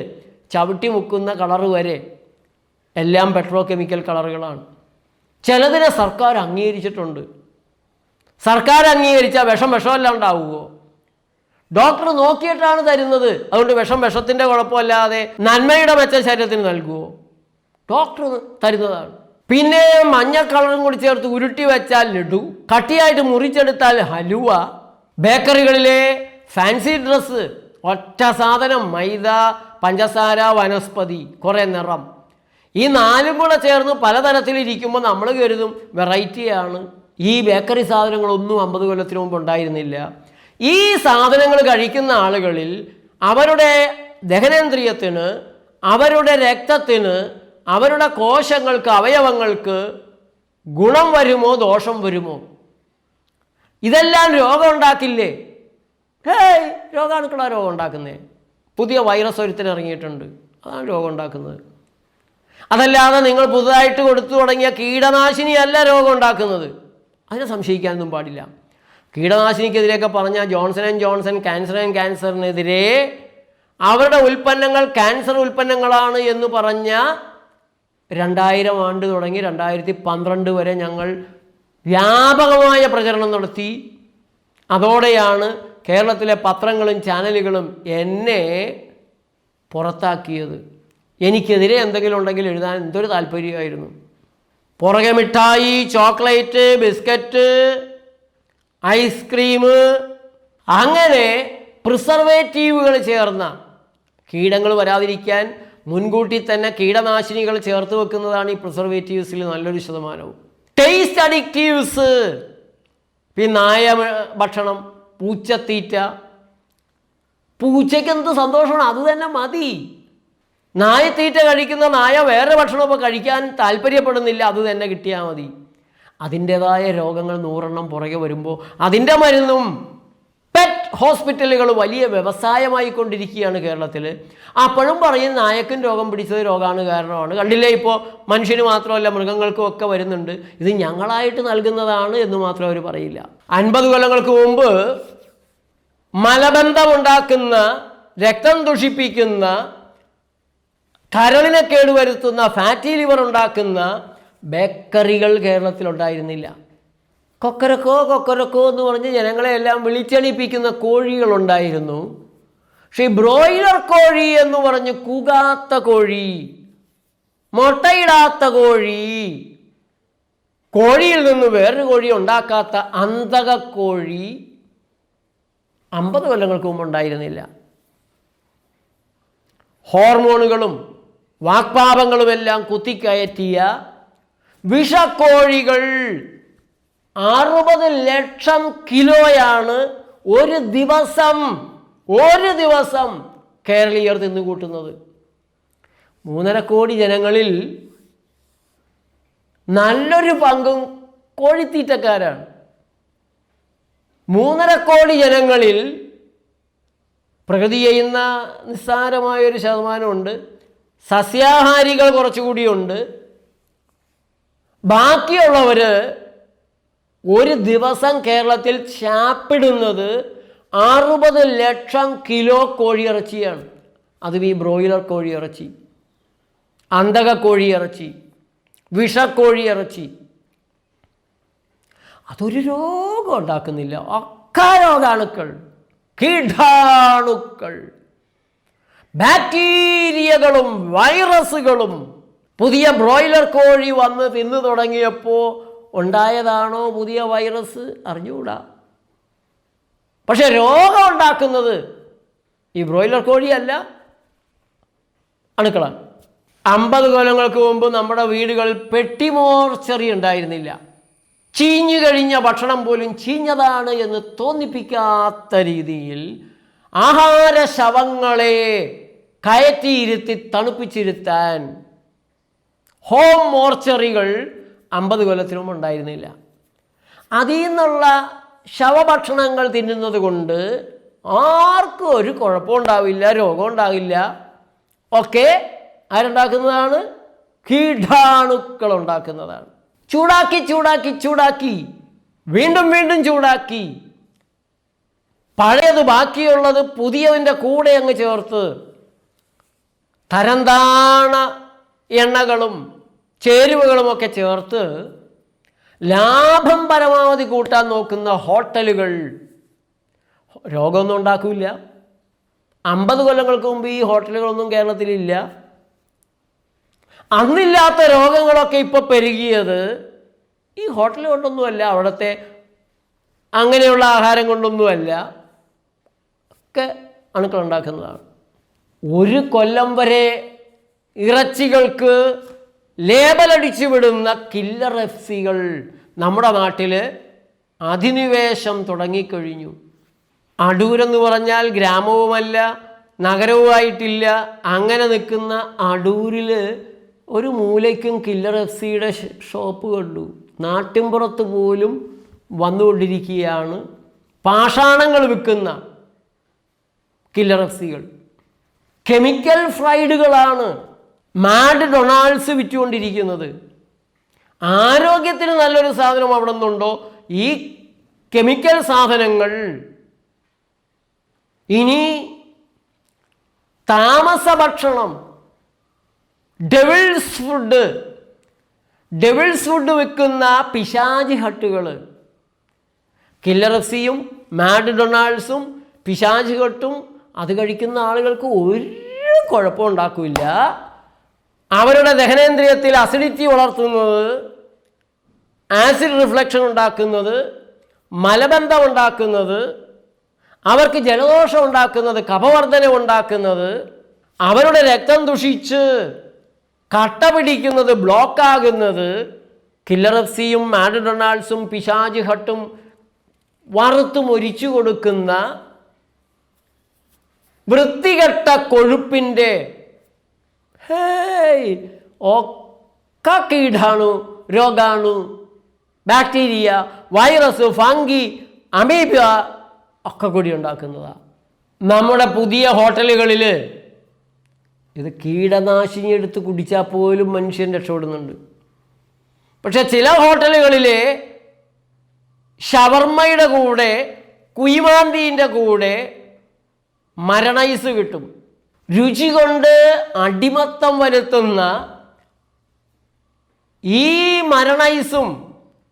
ചവിട്ടി മുക്കുന്ന കളറ് വരെ എല്ലാം പെട്രോ കെമിക്കൽ കളറുകളാണ്. ചിലതിനെ സർക്കാർ അംഗീകരിച്ചിട്ടുണ്ട്. സർക്കാർ അംഗീകരിച്ചാൽ വിഷമല്ല ഉണ്ടാവുമോ? ഡോക്ടർ നോക്കിയിട്ടാണ് തരുന്നത്. അതുകൊണ്ട് വിഷത്തിൻ്റെ കുഴപ്പമല്ലാതെ നന്മയുടെ മെച്ച ശരീരത്തിന് നൽകുമോ? ഡോക്ടർ തരുന്നതാണ്. പിന്നെ മഞ്ഞ കളറും കൂടി ചേർത്ത് ഉരുട്ടി വെച്ചാൽ ലഡു, കട്ടിയായിട്ട് മുറിച്ചെടുത്താൽ ഹലുവ, ബേക്കറികളിലെ ഫാൻസി ഡ്രസ്സ്, ഒറ്റ സാധനം മൈദ, പഞ്ചസാര, വനസ്പതി, കുറേ നിറം. ഈ 4 കൂടെ ചേർന്ന് പലതരത്തിലിരിക്കുമ്പോൾ നമ്മൾ കരുതും വെറൈറ്റിയാണ്. ഈ ബേക്കറി സാധനങ്ങളൊന്നും 50 കൊല്ലത്തിന് മുമ്പ് ഉണ്ടായിരുന്നില്ല. ഈ സാധനങ്ങൾ കഴിക്കുന്ന ആളുകളിൽ അവരുടെ ദഹനേന്ദ്രിയത്തിന്, അവരുടെ രക്തത്തിന്, അവരുടെ കോശങ്ങൾക്ക്, അവയവങ്ങൾക്ക് ഗുണം വരുമോ ദോഷം വരുമോ? ഇതെല്ലാം രോഗം ഉണ്ടാക്കില്ലേ? രോഗാണുക്കളാണ് രോഗം ഉണ്ടാക്കുന്നത്. പുതിയ വൈറസ് ഒരുത്തിന് ഇറങ്ങിയിട്ടുണ്ട്, അതാണ് രോഗം ഉണ്ടാക്കുന്നത്. അതല്ലാതെ നിങ്ങൾ പുതുതായിട്ട് കൊടുത്തു തുടങ്ങിയ കീടനാശിനിയല്ല രോഗം ഉണ്ടാക്കുന്നത്. അതിനെ സംശയിക്കാനൊന്നും പാടില്ല. കീടനാശിനിക്കെതിരെയൊക്കെ പറഞ്ഞ ജോൺസൺ ക്യാൻസറിനെതിരെ അവരുടെ ഉൽപ്പന്നങ്ങൾ ക്യാൻസർ ഉൽപ്പന്നങ്ങളാണ് എന്ന് പറഞ്ഞ 2000 ആണ്ട് തുടങ്ങി 2012 വരെ ഞങ്ങൾ വ്യാപകമായ പ്രചരണം നടത്തി. അതോടെയാണ് കേരളത്തിലെ പത്രങ്ങളും ചാനലുകളും എന്നെ പുറത്താക്കിയത്. എനിക്കെതിരെ എന്തെങ്കിലും ഉണ്ടെങ്കിൽ എഴുതാൻ എന്തൊരു താല്പര്യമായിരുന്നു. പുറകെ മിഠായി, ചോക്ലേറ്റ്, ബിസ്ക്കറ്റ്, ഐസ്ക്രീം, അങ്ങനെ പ്രിസർവേറ്റീവുകൾ ചേർന്ന, കീടങ്ങൾ വരാതിരിക്കാൻ മുൻകൂട്ടി തന്നെ കീടനാശിനികൾ ചേർത്ത് വെക്കുന്നതാണ് ഈ പ്രിസർവേറ്റീവ്സിൽ നല്ലൊരു ശതമാനവും. ടേസ്റ്റ് അഡിക്റ്റീവ്സ്, പിന്നെ നായ ഭക്ഷണം, പൂച്ചത്തീറ്റ. പൂച്ചയ്ക്ക് എന്ത് സന്തോഷമാണ്, അത് തന്നെ മതി. നായത്തീറ്റ കഴിക്കുന്ന നായ വേറെ ഭക്ഷണമൊക്കെ കഴിക്കാൻ താല്പര്യപ്പെടുന്നില്ല, അത് തന്നെ കിട്ടിയാൽ മതി. അതിൻ്റേതായ രോഗങ്ങൾ 100 പുറകെ വരുമ്പോൾ അതിൻ്റെ മരുന്നും പെറ്റ് ഹോസ്പിറ്റലുകൾ വലിയ വ്യവസായമായി കൊണ്ടിരിക്കുകയാണ് കേരളത്തിൽ. അപ്പോഴും പറയും നായക്കും രോഗം പിടിച്ചത് രോഗാണു കാരണമാണ്. കണ്ടില്ലേ, ഇപ്പോൾ മനുഷ്യന് മാത്രമല്ല മൃഗങ്ങൾക്കും ഒക്കെ വരുന്നുണ്ട്, ഇത് ഞങ്ങളായിട്ട് നൽകുന്നതാണ് എന്ന് മാത്രം അവർ പറയില്ല. 50 കൊല്ലങ്ങൾക്ക് മുമ്പ് മലബന്ധമുണ്ടാക്കുന്ന, രക്തം ദുഷിപ്പിക്കുന്ന, കരളിനെ കേടുവരുത്തുന്ന, ഫാറ്റി ലിവർ ഉണ്ടാക്കുന്ന ബേക്കറികൾ കേരളത്തിലുണ്ടായിരുന്നില്ല. കൊക്കരക്കോ എന്ന് പറഞ്ഞ് ജനങ്ങളെയെല്ലാം വിളിച്ചണിപ്പിക്കുന്ന കോഴികളുണ്ടായിരുന്നു. പക്ഷേ ബ്രോയിലർ കോഴി എന്ന് പറഞ്ഞ് കൂകാത്ത കോഴി, മുട്ടയിടാത്ത കോഴി, കോഴിയിൽ നിന്ന് വേറൊരു കോഴി ഉണ്ടാക്കാത്ത അന്തകക്കോഴി 50 കൊല്ലങ്ങൾക്ക് മുമ്പ് ഉണ്ടായിരുന്നില്ല. ഹോർമോണുകളും വാക്പാപങ്ങളുമെല്ലാം കുത്തിക്കയറ്റിയ വിഷക്കോഴികൾ 60 ലക്ഷം കിലോയാണ് ഒരു ദിവസം കേരളീയർ തിന്നുകൂട്ടുന്നത്. 3.5 കോടി ജനങ്ങളിൽ നല്ലൊരു പങ്കും കോഴിത്തീറ്റക്കാരാണ്. 3.5 കോടി ജനങ്ങളിൽ പ്രകൃതി ചെയ്യുന്ന നിസ്സാരമായൊരു ശതമാനമുണ്ട്, സസ്യാഹാരികൾ കുറച്ചുകൂടിയുണ്ട്. ബാക്കിയുള്ളവർ ഒരു ദിവസം കേരളത്തിൽ ചാപ്പിടുന്നത് 60 ലക്ഷം കിലോ കോഴിയിറച്ചിയാണ്. അതും ഈ ബ്രോയിലർ കോഴിയിറച്ചി. അന്തകക്കോഴിയിറച്ചി, വിഷക്കോഴിയിറച്ചി. അതൊരു രോഗം ഉണ്ടാക്കുന്നില്ല. ഒക്കെ രോഗാണുക്കൾ, കീടാണുക്കൾ, ബാക്ടീരിയകളും വൈറസുകളും. പുതിയ ബ്രോയിലർ കോഴി വന്ന് തിന്നു തുടങ്ങിയപ്പോൾ ഉണ്ടായതാണോ പുതിയ വൈറസ്? അറിഞ്ഞുകൂടാ. പക്ഷെ രോഗം ഉണ്ടാക്കുന്നത് ഈ ബ്രോയിലർ കോഴിയല്ല, അണുക്കളാണ്. 50 കൊല്ലങ്ങൾക്ക് മുമ്പ് നമ്മുടെ വീടുകളിൽ പെട്ടിമോർച്ചറി ഉണ്ടായിരുന്നില്ല. ചീഞ്ഞു കഴിഞ്ഞ ഭക്ഷണം പോലും ചീഞ്ഞതാണ് എന്ന് തോന്നിപ്പിക്കാത്ത രീതിയിൽ ആഹാര ശവങ്ങളെ കയറ്റിയിരുത്തി തണുപ്പിച്ചിരുത്താൻ ഹോം മോർച്ചറികൾ 50 കൊല്ലത്തിന് മുമ്പ് ഉണ്ടായിരുന്നില്ല. അതിൽ നിന്നുള്ള ശവഭക്ഷണങ്ങൾ തിന്നുന്നത് കൊണ്ട് ആർക്കും ഒരു കുഴപ്പമുണ്ടാവില്ല, രോഗം ഉണ്ടാവില്ല. ഒക്കെ ആരുണ്ടാക്കുന്നതാണ്? കീടാണുക്കൾ ഉണ്ടാക്കുന്നതാണ്. ചൂടാക്കി ചൂടാക്കി ചൂടാക്കി വീണ്ടും വീണ്ടും ചൂടാക്കി പഴയത് ബാക്കിയുള്ളത് പുതിയതിൻ്റെ കൂടെ അങ്ങ് ചേർത്ത് തരംതാണ എണ്ണകളും ചേരുവകളുമൊക്കെ ചേർത്ത് ലാഭം പരമാവധി കൂട്ടാൻ നോക്കുന്ന ഹോട്ടലുകൾ രോഗമൊന്നും ഉണ്ടാക്കില്ല. 50 കൊല്ലങ്ങൾക്ക് മുമ്പ് ഈ ഹോട്ടലുകളൊന്നും കേരളത്തിലില്ല. അന്നില്ലാത്ത രോഗങ്ങളൊക്കെ ഇപ്പോൾ പെരുകിയത് ഈ ഹോട്ടൽ കൊണ്ടൊന്നുമല്ല, അവിടുത്തെ അങ്ങനെയുള്ള ആഹാരം കൊണ്ടൊന്നുമല്ല, ഒക്കെ അണുക്കൾ ഉണ്ടാക്കുന്നതാണ്. 1 കൊല്ലം വരെ ഇറച്ചികൾക്ക് ലേബലടിച്ചു വിടുന്ന കില്ലർ എഫ്സികൾ നമ്മുടെ നാട്ടിൽ അധിനിവേശം തുടങ്ങിക്കഴിഞ്ഞു. അടൂരെന്ന് പറഞ്ഞാൽ ഗ്രാമവുമല്ല നഗരവുമായിട്ടില്ല. അങ്ങനെ നിൽക്കുന്ന അടൂരിൽ ഒരു മൂലയ്ക്കും കില്ലർ എഫ്സിയുടെ ഷോപ്പ് കണ്ടു. നാട്ടിൻപുറത്ത് പോലും വന്നുകൊണ്ടിരിക്കുകയാണ് പാഷാണങ്ങൾ വിൽക്കുന്ന കില്ലർ എഫ്സികൾ. കെമിക്കൽ ഫ്രൈഡുകളാണ് മാഡ് ഡൊണാൾഡ്സ് വിറ്റുകൊണ്ടിരിക്കുന്നത്. ആരോഗ്യത്തിന് നല്ലൊരു സാധനം അവിടെ നിന്നുണ്ടോ? ഈ കെമിക്കൽ സാധനങ്ങൾ. ഇനി താമസ ഭക്ഷണം, ഡെവിൾസ് ഫുഡ് വിൽക്കുന്ന പിശാചി ഹട്ടുകൾ. കില്ലർ എഫ്സിയും മാഡ് ഡൊണാൾഡ്സും പിശാചി ഹട്ടും അത് കഴിക്കുന്ന ആളുകൾക്ക് ഒരു കുഴപ്പം ഉണ്ടാക്കില്ല. അവരുടെ ദഹനേന്ദ്രിയത്തിൽ അസിഡിറ്റി വളർത്തുന്നത്, ആസിഡ് റിഫ്ലക്ഷൻ ഉണ്ടാക്കുന്നത്, മലബന്ധം ഉണ്ടാക്കുന്നത്, അവർക്ക് ജലദോഷം ഉണ്ടാക്കുന്നത്, കഫവർദ്ധന ഉണ്ടാക്കുന്നത്, അവരുടെ രക്തം ദുഷിച്ച് കട്ട പിടിക്കുന്നത്, ബ്ലോക്കാകുന്നത് കില്ലർ എഫ്സിയും മാഡ് ഡൊണാൾഡ്സും പിശാചി ഹട്ടും വറുത്ത് മൊരിച്ചു കൊടുക്കുന്ന വൃത്തികെട്ട കൊഴുപ്പിൻ്റെ ഒക്കെ കീടാണു, രോഗാണു, ബാക്ടീരിയ, വൈറസ്, ഫംഗി, അമീബ ഒക്കെ കൂടി ഉണ്ടാക്കുന്നതാണ്. നമ്മുടെ പുതിയ ഹോട്ടലുകളിൽ ഇത് കീടനാശിനി എടുത്ത് കുടിച്ചാൽ പോലും മനുഷ്യൻ രക്ഷപ്പെടുന്നുണ്ട്. പക്ഷെ ചില ഹോട്ടലുകളിൽ ഷവർമ്മയുടെ കൂടെ കുഴിമാന്തീൻ്റെ കൂടെ മരണൈസ് കിട്ടും. രുചി കൊണ്ട് അടിമത്തം വരുത്തുന്ന ഈ മരണൈസും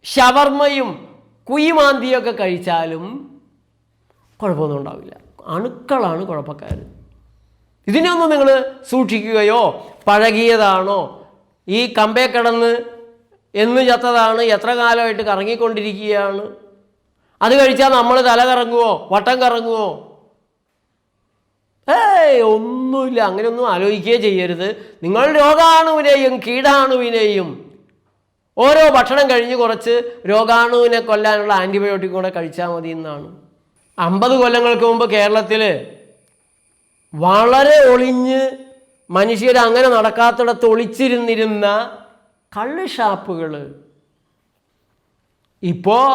ഷവർമ്മയും കുഴിമാന്തിയൊക്കെ കഴിച്ചാലും കുഴപ്പമൊന്നും ഉണ്ടാവില്ല. അണുക്കളാണ് കുഴപ്പക്കാർ. ഇതിനൊന്നും നിങ്ങൾ സൂക്ഷിക്കുകയോ പഴകിയതാണോ, ഈ കമ്പേ കിടന്ന് എന്ന് ചത്തതാണ്, എത്ര കാലമായിട്ട് കറങ്ങിക്കൊണ്ടിരിക്കുകയാണ്, അത് കഴിച്ചാൽ നമ്മൾ തല കറങ്ങുമോ, വട്ടം കറങ്ങുമോ? ഒന്നുമില്ല. അങ്ങനെയൊന്നും ആലോചിക്കുകയേ ചെയ്യരുത്. നിങ്ങൾ രോഗാണുവിനെയും കീടാണുവിനെയും ഓരോ ഭക്ഷണം കഴിഞ്ഞ് കുറച്ച് രോഗാണുവിനെ കൊല്ലാനുള്ള ആൻറ്റിബയോട്ടിക് കൂടെ കഴിച്ചാൽ മതി എന്നാണ്. 50 കൊല്ലങ്ങൾക്ക് മുമ്പ് കേരളത്തിൽ വളരെ ഒളിഞ്ഞ് മനുഷ്യർ അങ്ങനെ നടക്കാത്തിടത്ത് ഒളിച്ചിരുന്നിരുന്ന കള്ള് ഷാപ്പുകൾ ഇപ്പോൾ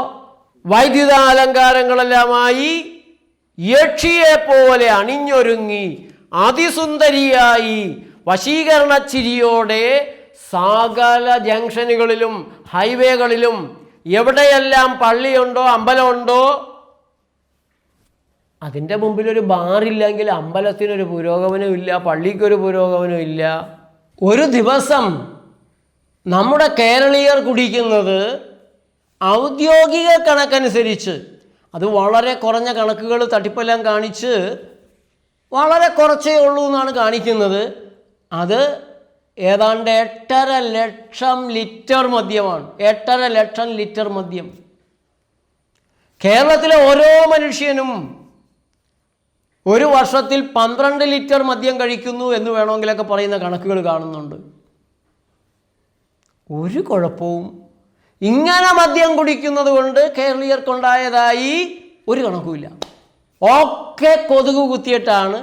വൈദ്യുതാലങ്കാരങ്ങളെല്ലാമായി യക്ഷിയെ പോലെ അണിഞ്ഞൊരുങ്ങി അതിസുന്ദരിയായി വശീകരണ ചിരിയോടെ സകല ജംഗ്ഷനുകളിലും ഹൈവേകളിലും എവിടെയെല്ലാം പള്ളിയുണ്ടോ അമ്പലമുണ്ടോ അതിൻ്റെ മുമ്പിലൊരു ബാറില്ലെങ്കിൽ അമ്പലത്തിനൊരു പുരോഗമനവും ഇല്ല, പള്ളിക്കൊരു പുരോഗമനവും ഇല്ല. ഒരു ദിവസം നമ്മുടെ കേരളീയർ കുടിക്കുന്നത് ഔദ്യോഗിക കണക്കനുസരിച്ച്, അത് വളരെ കുറഞ്ഞ കണക്കുകൾ തട്ടിപ്പെല്ലാം കാണിച്ച് വളരെ കുറച്ചേ ഉള്ളൂ എന്നാണ് കാണിക്കുന്നത്, അത് ഏതാണ്ട് 8.5 ലക്ഷം ലിറ്റർ മദ്യമാണ്. 8.5 ലക്ഷം ലിറ്റർ മദ്യം. കേരളത്തിലെ ഓരോ മനുഷ്യനും ഒരു വർഷത്തിൽ 12 ലിറ്റർ മദ്യം കഴിക്കുന്നു എന്ന് വേണമെങ്കിലൊക്കെ പറയുന്ന കണക്കുകൾ കാണുന്നുണ്ട്. ഒരു കുഴപ്പവും ഇങ്ങനെ മദ്യം കുടിക്കുന്നത് കൊണ്ട് കേരളീയർക്കുണ്ടായതായി ഒരു കണക്കുമില്ല. ഒക്കെ കൊതുക് കുത്തിയിട്ടാണ്,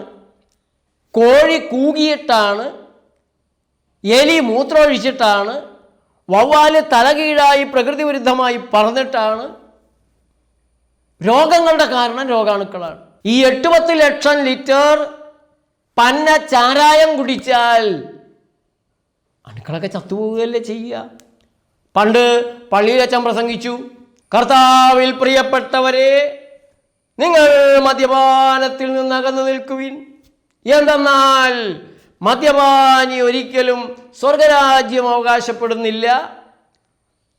കോഴി കൂകിയിട്ടാണ്, എലി മൂത്രമൊഴിച്ചിട്ടാണ്, വവ്വാല് തലകീഴായി പ്രകൃതി വിരുദ്ധമായി പറന്നിട്ടാണ്. രോഗങ്ങളുടെ കാരണം രോഗാണുക്കളാണ്. ഈ 8-10 ലക്ഷം ലിറ്റർ പന്ന ചാരായം കുടിച്ചാൽ അണുക്കളൊക്കെ ചത്തുപോവുകയല്ലേ ചെയ്യുക. പണ്ട് പള്ളിയിലച്ചൻ പ്രസംഗിച്ചു, കർത്താവിൽ പ്രിയപ്പെട്ടവരെ, നിങ്ങൾ മദ്യപാനത്തിൽ നിന്ന് അകന്നു നിൽക്കുവിൻ. എന്തെന്നാൽ മദ്യപാനി ഒരിക്കലും സ്വർഗരാജ്യം അവകാശപ്പെടുന്നില്ല.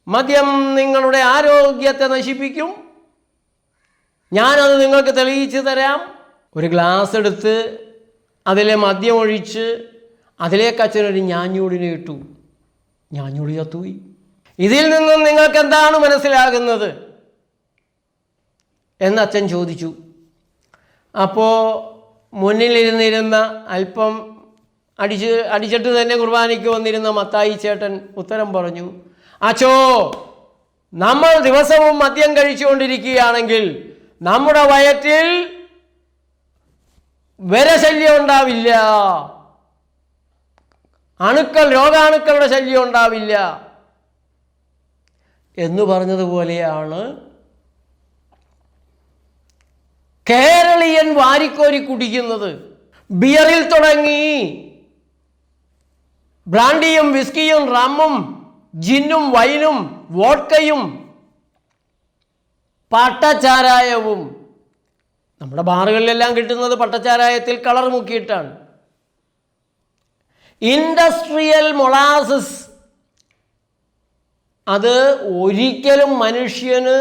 മദ്യം നിങ്ങളുടെ ആരോഗ്യത്തെ നശിപ്പിക്കും. ഞാനത് നിങ്ങൾക്ക് തെളിയിച്ചു തരാം. ഒരു ഗ്ലാസ് എടുത്ത് അതിലെ മദ്യം ഒഴിച്ച് അതിലേക്ക് അച്ഛനൊരു ഞാഞ്ഞൂടിനെ ഇട്ടു. ഞാഞ്ഞൂടി ചത്തുപോയി. ഇതിൽ നിന്നും നിങ്ങൾക്ക് എന്താണ് മനസ്സിലാകുന്നത് എന്ന് അച്ഛൻ ചോദിച്ചു. അപ്പോൾ മുന്നിലിരുന്നിരുന്ന അല്പം അടിച്ചിട്ട് തന്നെ കുർബാനയ്ക്ക് വന്നിരുന്ന മത്തായി ചേട്ടൻ ഉത്തരം പറഞ്ഞു, അച്ചോ, നമ്മൾ ദിവസവും മദ്യം കഴിച്ചുകൊണ്ടിരിക്കുകയാണെങ്കിൽ നമ്മുടെ വയറ്റിൽ വിരശല്യം ഉണ്ടാവില്ല, രോഗാണുക്കളുടെ ശല്യം ഉണ്ടാവില്ല എന്ന് പറഞ്ഞതുപോലെയാണ് കേരളീയൻ വാരിക്കോരി കുടിക്കുന്നത്. ബിയറിൽ തുടങ്ങി ബ്രാൻഡിയും വിസ്കിയും റമ്മും ജിന്നും വൈനും വോഡ്കയും പട്ടച്ചാരായവും. നമ്മുടെ ബാറുകളിലെല്ലാം കിട്ടുന്നത് പട്ടച്ചാരായത്തിൽ കളർ മുക്കിയിട്ടാണ്. ഇൻഡസ്ട്രിയൽ മൊളാസസ്, അത് ഒരിക്കലും മനുഷ്യന്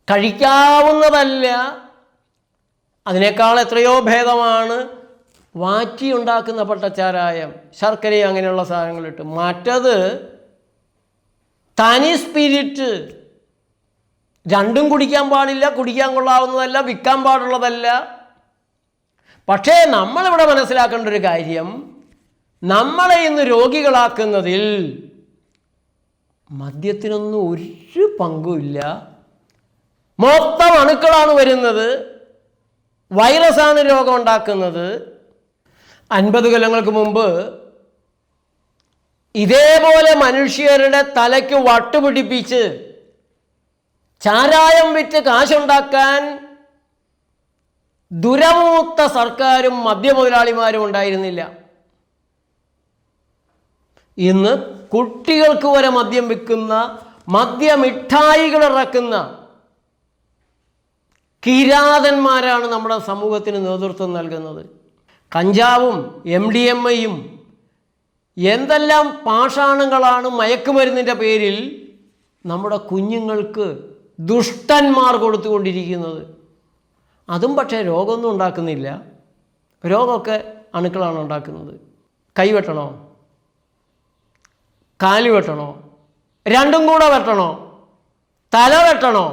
കഴിക്കാവുന്നതല്ല. അതിനേക്കാൾ എത്രയോ ഭേദമാണ് വാറ്റി ഉണ്ടാക്കുന്ന പട്ടച്ചാരായം, ശർക്കരയും അങ്ങനെയുള്ള സാധനങ്ങളിട്ട്. മറ്റത് തനി സ്പിരിറ്റ്. രണ്ടും കുടിക്കാൻ പാടില്ല, കുടിക്കാൻ കൊള്ളാവുന്നതല്ല, വിൽക്കാൻ പാടുള്ളതല്ല. പക്ഷേ നമ്മളിവിടെ മനസ്സിലാക്കേണ്ട ഒരു കാര്യം, നമ്മളെ ഇന്ന് രോഗികളാക്കുന്നതിൽ മദ്യത്തിനൊന്നും ഒരു പങ്കുമില്ല. മൊത്തം അണുക്കളാണ് വരുന്നത്, വൈറസാണ് രോഗം ഉണ്ടാക്കുന്നത്. 50 കൊല്ലങ്ങൾക്ക് മുമ്പ് ഇതേപോലെ മനുഷ്യരുടെ തലയ്ക്ക് വട്ടുപിടിപ്പിച്ച് ചാരായം വിറ്റ് കാശുണ്ടാക്കാൻ ദുരമൂത്ത സർക്കാരും മദ്യമുതലാളിമാരും ഉണ്ടായിരുന്നില്ല. ഇന്ന് കുട്ടികൾക്ക് വരെ മദ്യം വിൽക്കുന്ന, മദ്യമിഠായികൾ ഇറക്കുന്ന കിരാതന്മാരാണ് നമ്മുടെ സമൂഹത്തിന് നേതൃത്വം നൽകുന്നത്. കഞ്ചാവും MDMA-യും എന്തെല്ലാം പാഷാണങ്ങളാണ് മയക്കുമരുന്നിൻ്റെ പേരിൽ നമ്മുടെ കുഞ്ഞുങ്ങൾക്ക് ദുഷ്ടന്മാർ കൊടുത്തുകൊണ്ടിരിക്കുന്നത്. അതും പക്ഷേ രോഗമൊന്നും ഉണ്ടാക്കുന്നില്ല. രോഗമൊക്കെ അണുക്കളാണ് ഉണ്ടാക്കുന്നത്. കൈ വെട്ടണോ, കാല് വെട്ടണോ, രണ്ടും കൂടെ വെട്ടണോ, തല വെട്ടണോ,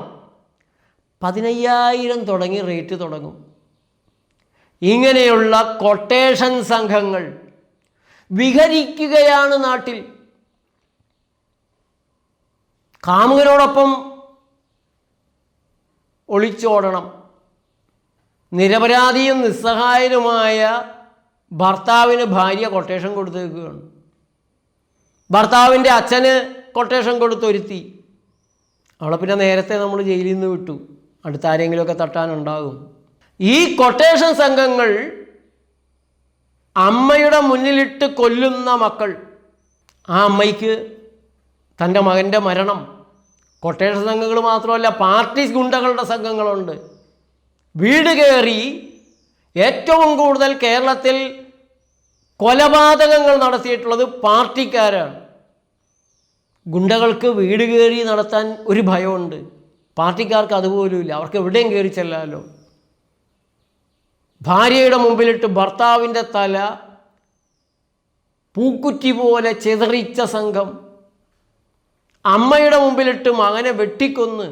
15,000 തുടങ്ങി റേറ്റ് തുടങ്ങും. ഇങ്ങനെയുള്ള കൊട്ടേഷൻ സംഘങ്ങൾ വിഹരിക്കുകയാണ് നാട്ടിൽ. കാമുകനോടൊപ്പം ഒളിച്ചോടണം. നിരപരാധിയും നിസ്സഹായനുമായ ഭർത്താവിന് ഭാര്യ കൊട്ടേഷൻ കൊടുത്തേക്കുകയാണ്. ഭർത്താവിൻ്റെ അച്ഛന് കൊട്ടേഷൻ കൊടുത്തൊരുത്തി. അവളെ പിന്നെ നേരത്തെ നമ്മൾ ജയിലിൽ നിന്ന് വിട്ടു. അടുത്ത ആരെങ്കിലുമൊക്കെ തട്ടാനുണ്ടാകും. ഈ കൊട്ടേഷൻ സംഘങ്ങൾ അമ്മയുടെ മുന്നിലിട്ട് കൊല്ലുന്ന മക്കൾ. ആ അമ്മയ്ക്ക് തൻ്റെ മകൻ്റെ മരണം, കൊട്ടേഷൻ സംഘങ്ങൾ മാത്രമല്ല, പാർട്ടി ഗുണ്ടകളുടെ സംഘങ്ങളുണ്ട്. വീട് കയറി ഏറ്റവും കൂടുതൽ കേരളത്തിൽ കൊലപാതകങ്ങൾ നടത്തിയിട്ടുള്ളത് പാർട്ടിക്കാരാണ്. ഗുണ്ടകൾക്ക് വീട് കയറി നടത്താൻ ഒരു ഭയമുണ്ട്, പാർട്ടിക്കാർക്ക് അതുപോലുമില്ല. അവർക്ക് എവിടെയും കയറി ചെല്ലാമല്ലോ. ഭാര്യയുടെ മുമ്പിലിട്ട് ഭർത്താവിൻ്റെ തല പൂക്കുറ്റി പോലെ ചിതറിച്ച സംഘം, അമ്മയുടെ മുമ്പിലിട്ട് മകനെ വെട്ടിക്കൊന്ന്,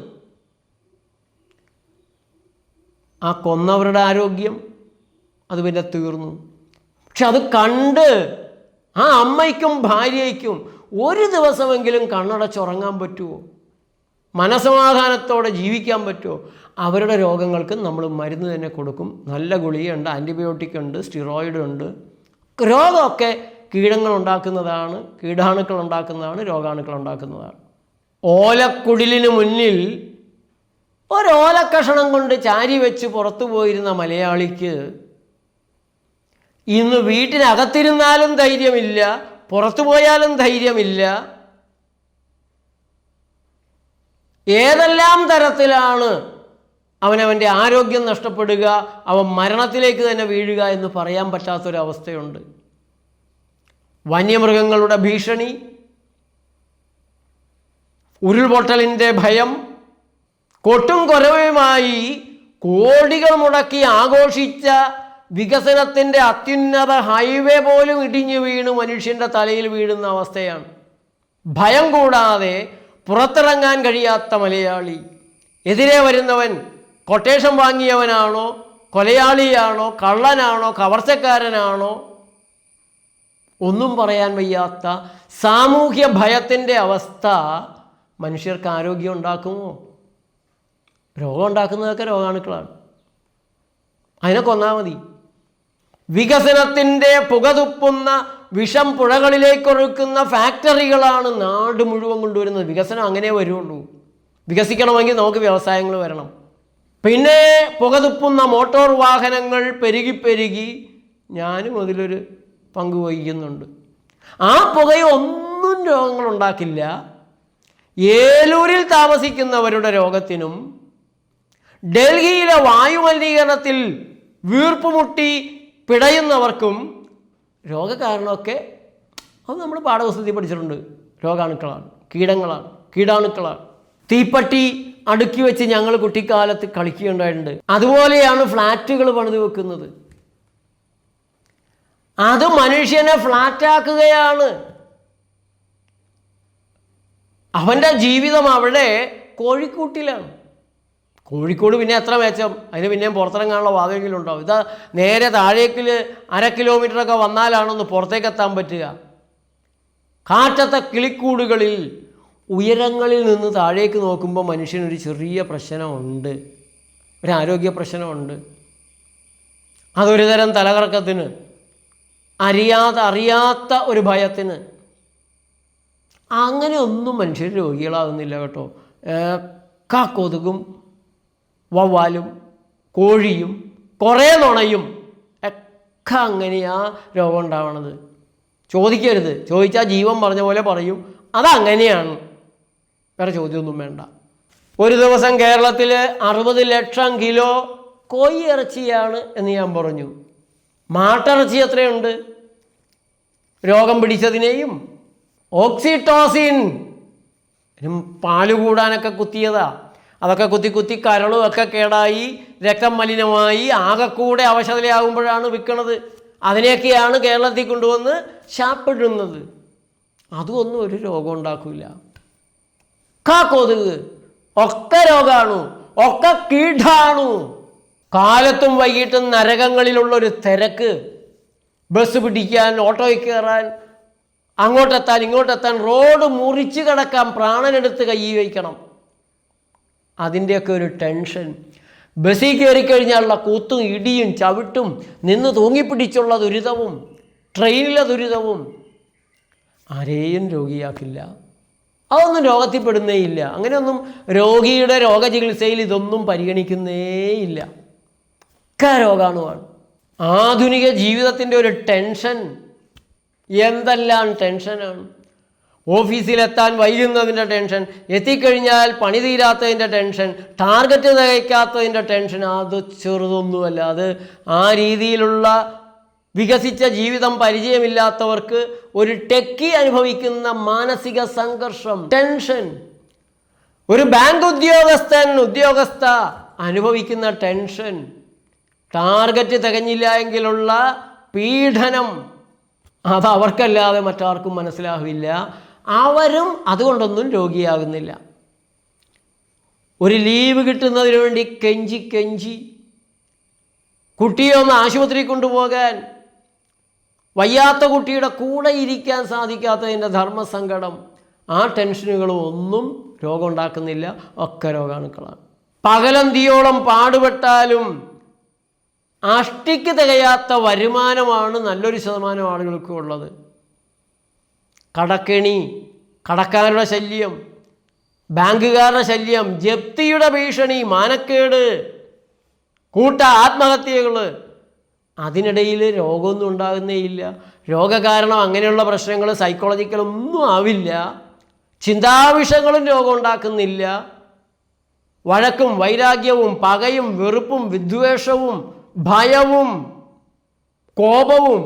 ആ കൊന്നവരുടെ ആരോഗ്യം അത് പിന്നെ തീർന്നു. പക്ഷെ അത് കണ്ട് ആ അമ്മയ്ക്കും ഭാര്യയ്ക്കും ഒരു ദിവസമെങ്കിലും കണ്ണടച്ചുറങ്ങാൻ പറ്റുമോ? മനസമാധാനത്തോടെ ജീവിക്കാൻ പറ്റുമോ? അവരുടെ രോഗങ്ങൾക്ക് നമ്മൾ മരുന്ന് തന്നെ കൊടുക്കും. നല്ല ഗുളികയുണ്ട്, ആൻറ്റിബയോട്ടിക് ഉണ്ട്, സ്റ്റിറോയിഡ് ഉണ്ട്. രോഗമൊക്കെ കീടങ്ങൾ ഉണ്ടാക്കുന്നതാണ്, കീടാണുക്കൾ ഉണ്ടാക്കുന്നതാണ്, രോഗാണുക്കൾ ഉണ്ടാക്കുന്നതാണ്. ഓലക്കുടിലിന് മുന്നിൽ ഒരോലക്കഷണം കൊണ്ട് ചാരി വെച്ച് പുറത്തു പോയിരുന്ന മലയാളിക്ക് ഇന്ന് വീട്ടിനകത്തിരുന്നാലും ധൈര്യമില്ല, പുറത്തു പോയാലും ധൈര്യമില്ല. ഏതെല്ലാം തരത്തിലാണ് അവനവൻ്റെ ആരോഗ്യം നഷ്ടപ്പെടുക, അവൻ മരണത്തിലേക്ക് തന്നെ വീഴുക എന്ന് പറയാൻ പറ്റാത്തൊരവസ്ഥയുണ്ട്. വന്യമൃഗങ്ങളുടെ ഭീഷണി, ഉരുൾപൊട്ടലിൻ്റെ ഭയം, കൊട്ടും കൊരവുമായി കോടികൾ മുടക്കി ആഘോഷിച്ച വികസനത്തിൻ്റെ അത്യുന്നത ഹൈവേ പോലും ഇടിഞ്ഞു വീണ് മനുഷ്യൻ്റെ തലയിൽ വീഴുന്ന അവസ്ഥയാണ്. ഭയം കൂടാതെ പുറത്തിറങ്ങാൻ കഴിയാത്ത മലയാളി. എതിരെ വരുന്നവൻ കൊട്ടേഷൻ വാങ്ങിയവനാണോ, കൊലയാളിയാണോ, കള്ളനാണോ, കവർച്ചക്കാരനാണോ, ഒന്നും പറയാൻ വയ്യാത്ത സാമൂഹ്യ ഭയത്തിൻ്റെ അവസ്ഥ മനുഷ്യർക്ക് ആരോഗ്യം ഉണ്ടാക്കുമോ? രോഗം ഉണ്ടാക്കുന്നതൊക്കെ രോഗാണുക്കളാണ്, അതിനെ കൊന്നാൽ മതി. വികസനത്തിൻ്റെ പുകതുപ്പുന്ന വിഷം പുഴകളിലേക്കൊഴുക്കുന്ന ഫാക്ടറികളാണ് നാട് മുഴുവൻ കൊണ്ടുവരുന്നത്. വികസനം അങ്ങനെ വരുള്ളൂ. വികസിക്കണമെങ്കിൽ നമുക്ക് വ്യവസായങ്ങൾ വരണം. പിന്നെ പുകതുപ്പുന്ന മോട്ടോർ വാഹനങ്ങൾ പെരുകി പെരുകി ഞാനും അതിലൊരു പങ്ക് വഹിക്കുന്നുണ്ട്. ആ പുകയൊന്നും രോഗങ്ങളുണ്ടാക്കില്ല. ഏലൂരിൽ താമസിക്കുന്നവരുടെ രോഗത്തിനും ഡൽഹിയിലെ വായുമലിനീകരണത്തിൽ വീർപ്പുമുട്ടി പിടയുന്നവർക്കും രോഗകാരണമൊക്കെ അത് നമ്മൾ പാഠപുസ്തകത്തിൽ പഠിച്ചിട്ടുണ്ട്. രോഗാണുക്കളാണ്, കീടാണുക്കളാണ്. തീപ്പട്ടി അടുക്കി വെച്ച് ഞങ്ങൾ കുട്ടിക്കാലത്ത് കളിക്കുകയുണ്ടായിട്ടുണ്ട്. അതുപോലെയാണ് ഫ്ലാറ്റുകൾ പണിത് വെക്കുന്നത്. അത് മനുഷ്യനെ ഫ്ലാറ്റാക്കുകയാണ്. അവൻ്റെ ജീവിതം അവിടെ കോഴിക്കൂട്ടിലാണ്. കോഴിക്കോട് പിന്നെ എത്ര മെച്ചം, അതിന് പിന്നെയും പുറത്തിറങ്ങാനുള്ള വാതെങ്കിലും ഉണ്ടാവും. ഇതാ നേരെ താഴേക്കിൽ 1/2 കിലോമീറ്ററൊക്കെ വന്നാലാണൊന്ന് പുറത്തേക്ക് എത്താൻ പറ്റുക. കാറ്റത്തെ കിളിക്കൂടുകളിൽ ഉയരങ്ങളിൽ നിന്ന് താഴേക്ക് നോക്കുമ്പോൾ മനുഷ്യനൊരു ചെറിയ പ്രശ്നമുണ്ട്, ഒരു ആരോഗ്യ പ്രശ്നമുണ്ട്. അതൊരു തരം തലകറക്കത്തിന്, അറിയാത്ത ഒരു ഭയത്തിന്. അങ്ങനെ ഒന്നും മനുഷ്യർ രോഗികളാകുന്നില്ല കേട്ടോ. കൊതുകും വവ്വാലും കോഴിയും കുറേ നുണയും ഒക്കെ അങ്ങനെയാ രോഗം ഉണ്ടാവണത്. ചോദിക്കരുത്, ചോദിച്ചാൽ ജീവൻ പറഞ്ഞ പോലെ പറയും. അതങ്ങനെയാണ്, വേറെ ചോദ്യമൊന്നും വേണ്ട. ഒരു ദിവസം കേരളത്തിൽ 60 ലക്ഷം കിലോ കോഴി ഇറച്ചിയാണ് എന്ന് ഞാൻ പറഞ്ഞു. മാട്ടിറച്ചി എത്രയുണ്ട്? രോഗം പിടിച്ചതിനെയും ഓക്സിറ്റോസിൻ പാല് കൂടാനൊക്കെ കുത്തിയതാ. അതൊക്കെ കുത്തി കരളും ഒക്കെ കേടായി രക്തം മലിനമായി ആകെക്കൂടെ അവശതയാകുമ്പോഴാണ് വിൽക്കണത്. അതിനെയൊക്കെയാണ് കേരളത്തിൽ കൊണ്ടുവന്ന് ശാപ്പിടുന്നത്. അതുമൊന്നും ഒരു രോഗം ഉണ്ടാക്കില്ല. കൊതുക് ഒക്കെ രോഗാണു, ഒക്കെ കീടാണു. കാലത്തും വൈകിട്ടും നരകങ്ങളിലുള്ളൊരു തിരക്ക്. ബസ് പിടിക്കാൻ, ഓട്ടോയിൽ കയറാൻ, അങ്ങോട്ടെത്താൻ ഇങ്ങോട്ടെത്താൻ, റോഡ് മുറിച്ച് കിടക്കാൻ പ്രാണനെടുത്ത് കൈ വയ്ക്കണം. അതിൻ്റെയൊക്കെ ഒരു ടെൻഷൻ. ബസ്സിൽ കയറിക്കഴിഞ്ഞാലുള്ള കൂത്തും ഇടിയും ചവിട്ടും, നിന്ന് തൂങ്ങിപ്പിടിച്ചുള്ള ദുരിതവും, ട്രെയിനിലെ ദുരിതവും ആരെയും രോഗിയാക്കില്ല. അതൊന്നും രോഗത്തിൽപ്പെടുന്നേയില്ല. അങ്ങനെയൊന്നും രോഗിയുടെ രോഗചികിത്സയിൽ ഇതൊന്നും പരിഗണിക്കുന്നേയില്ല. ഒക്കെ രോഗാണുവാണ്. ആധുനിക ജീവിതത്തിൻ്റെ ഒരു ടെൻഷൻ, എന്തെല്ലാം ടെൻഷനാണ്. ഓഫീസിലെത്താൻ വൈകുന്നതിൻ്റെ ടെൻഷൻ, എത്തിക്കഴിഞ്ഞാൽ പണി തീരാത്തതിൻ്റെ ടെൻഷൻ, ടാർഗറ്റ് തികയ്ക്കാത്തതിൻ്റെ ടെൻഷൻ. അത് ചെറുതൊന്നുമല്ല. അത് ആ രീതിയിലുള്ള വികസിച്ച ജീവിതം പരിചയമില്ലാത്തവർക്ക് ഒരു ടെക്കി അനുഭവിക്കുന്ന മാനസിക സംഘർഷം, ടെൻഷൻ, ഒരു ബാങ്ക് ഉദ്യോഗസ്ഥ അനുഭവിക്കുന്ന ടെൻഷൻ, ടാർഗറ്റ് തികഞ്ഞില്ല എങ്കിലുള്ള പീഡനം, അത് അവർക്കല്ലാതെ മറ്റാർക്കും മനസ്സിലാവില്ല. അവരും അതുകൊണ്ടൊന്നും രോഗിയാകുന്നില്ല. ഒരു ലീവ് കിട്ടുന്നതിന് വേണ്ടി കെഞ്ചി കുട്ടിയെ ഒന്ന് ആശുപത്രി കൊണ്ടുപോകാൻ, വയ്യാത്ത കുട്ടിയുടെ കൂടെ ഇരിക്കാൻ സാധിക്കാത്തതിൻ്റെ ധർമ്മസങ്കടം, ആ ടെൻഷനുകളും ഒന്നും രോഗം ഉണ്ടാക്കുന്നില്ല. ഒക്കെ രോഗാണുക്കളാണ്. പകലന്തിയോളം പാടുപെട്ടാലും അഷ്ടിക്ക് തികയാത്ത വരുമാനമാണ് നല്ലൊരു ശതമാനം ആളുകൾക്കും ഉള്ളത്. കടക്കെണി, കടക്കാരുടെ ശല്യം, ബാങ്കുകാരുടെ ശല്യം, ജപ്തിയുടെ ഭീഷണി, മാനക്കേട്, ആത്മഹത്യകൾ, അതിനിടയിൽ രോഗമൊന്നും ഉണ്ടാകുന്നേയില്ല. രോഗകാരണം അങ്ങനെയുള്ള പ്രശ്നങ്ങൾ സൈക്കോളജിക്കലൊന്നും ആവില്ല. ചിന്താവിഷയങ്ങളും രോഗം ഉണ്ടാക്കുന്നില്ല. വഴക്കും വൈരാഗ്യവും പകയും വെറുപ്പും വിദ്വേഷവും ഭയവും കോപവും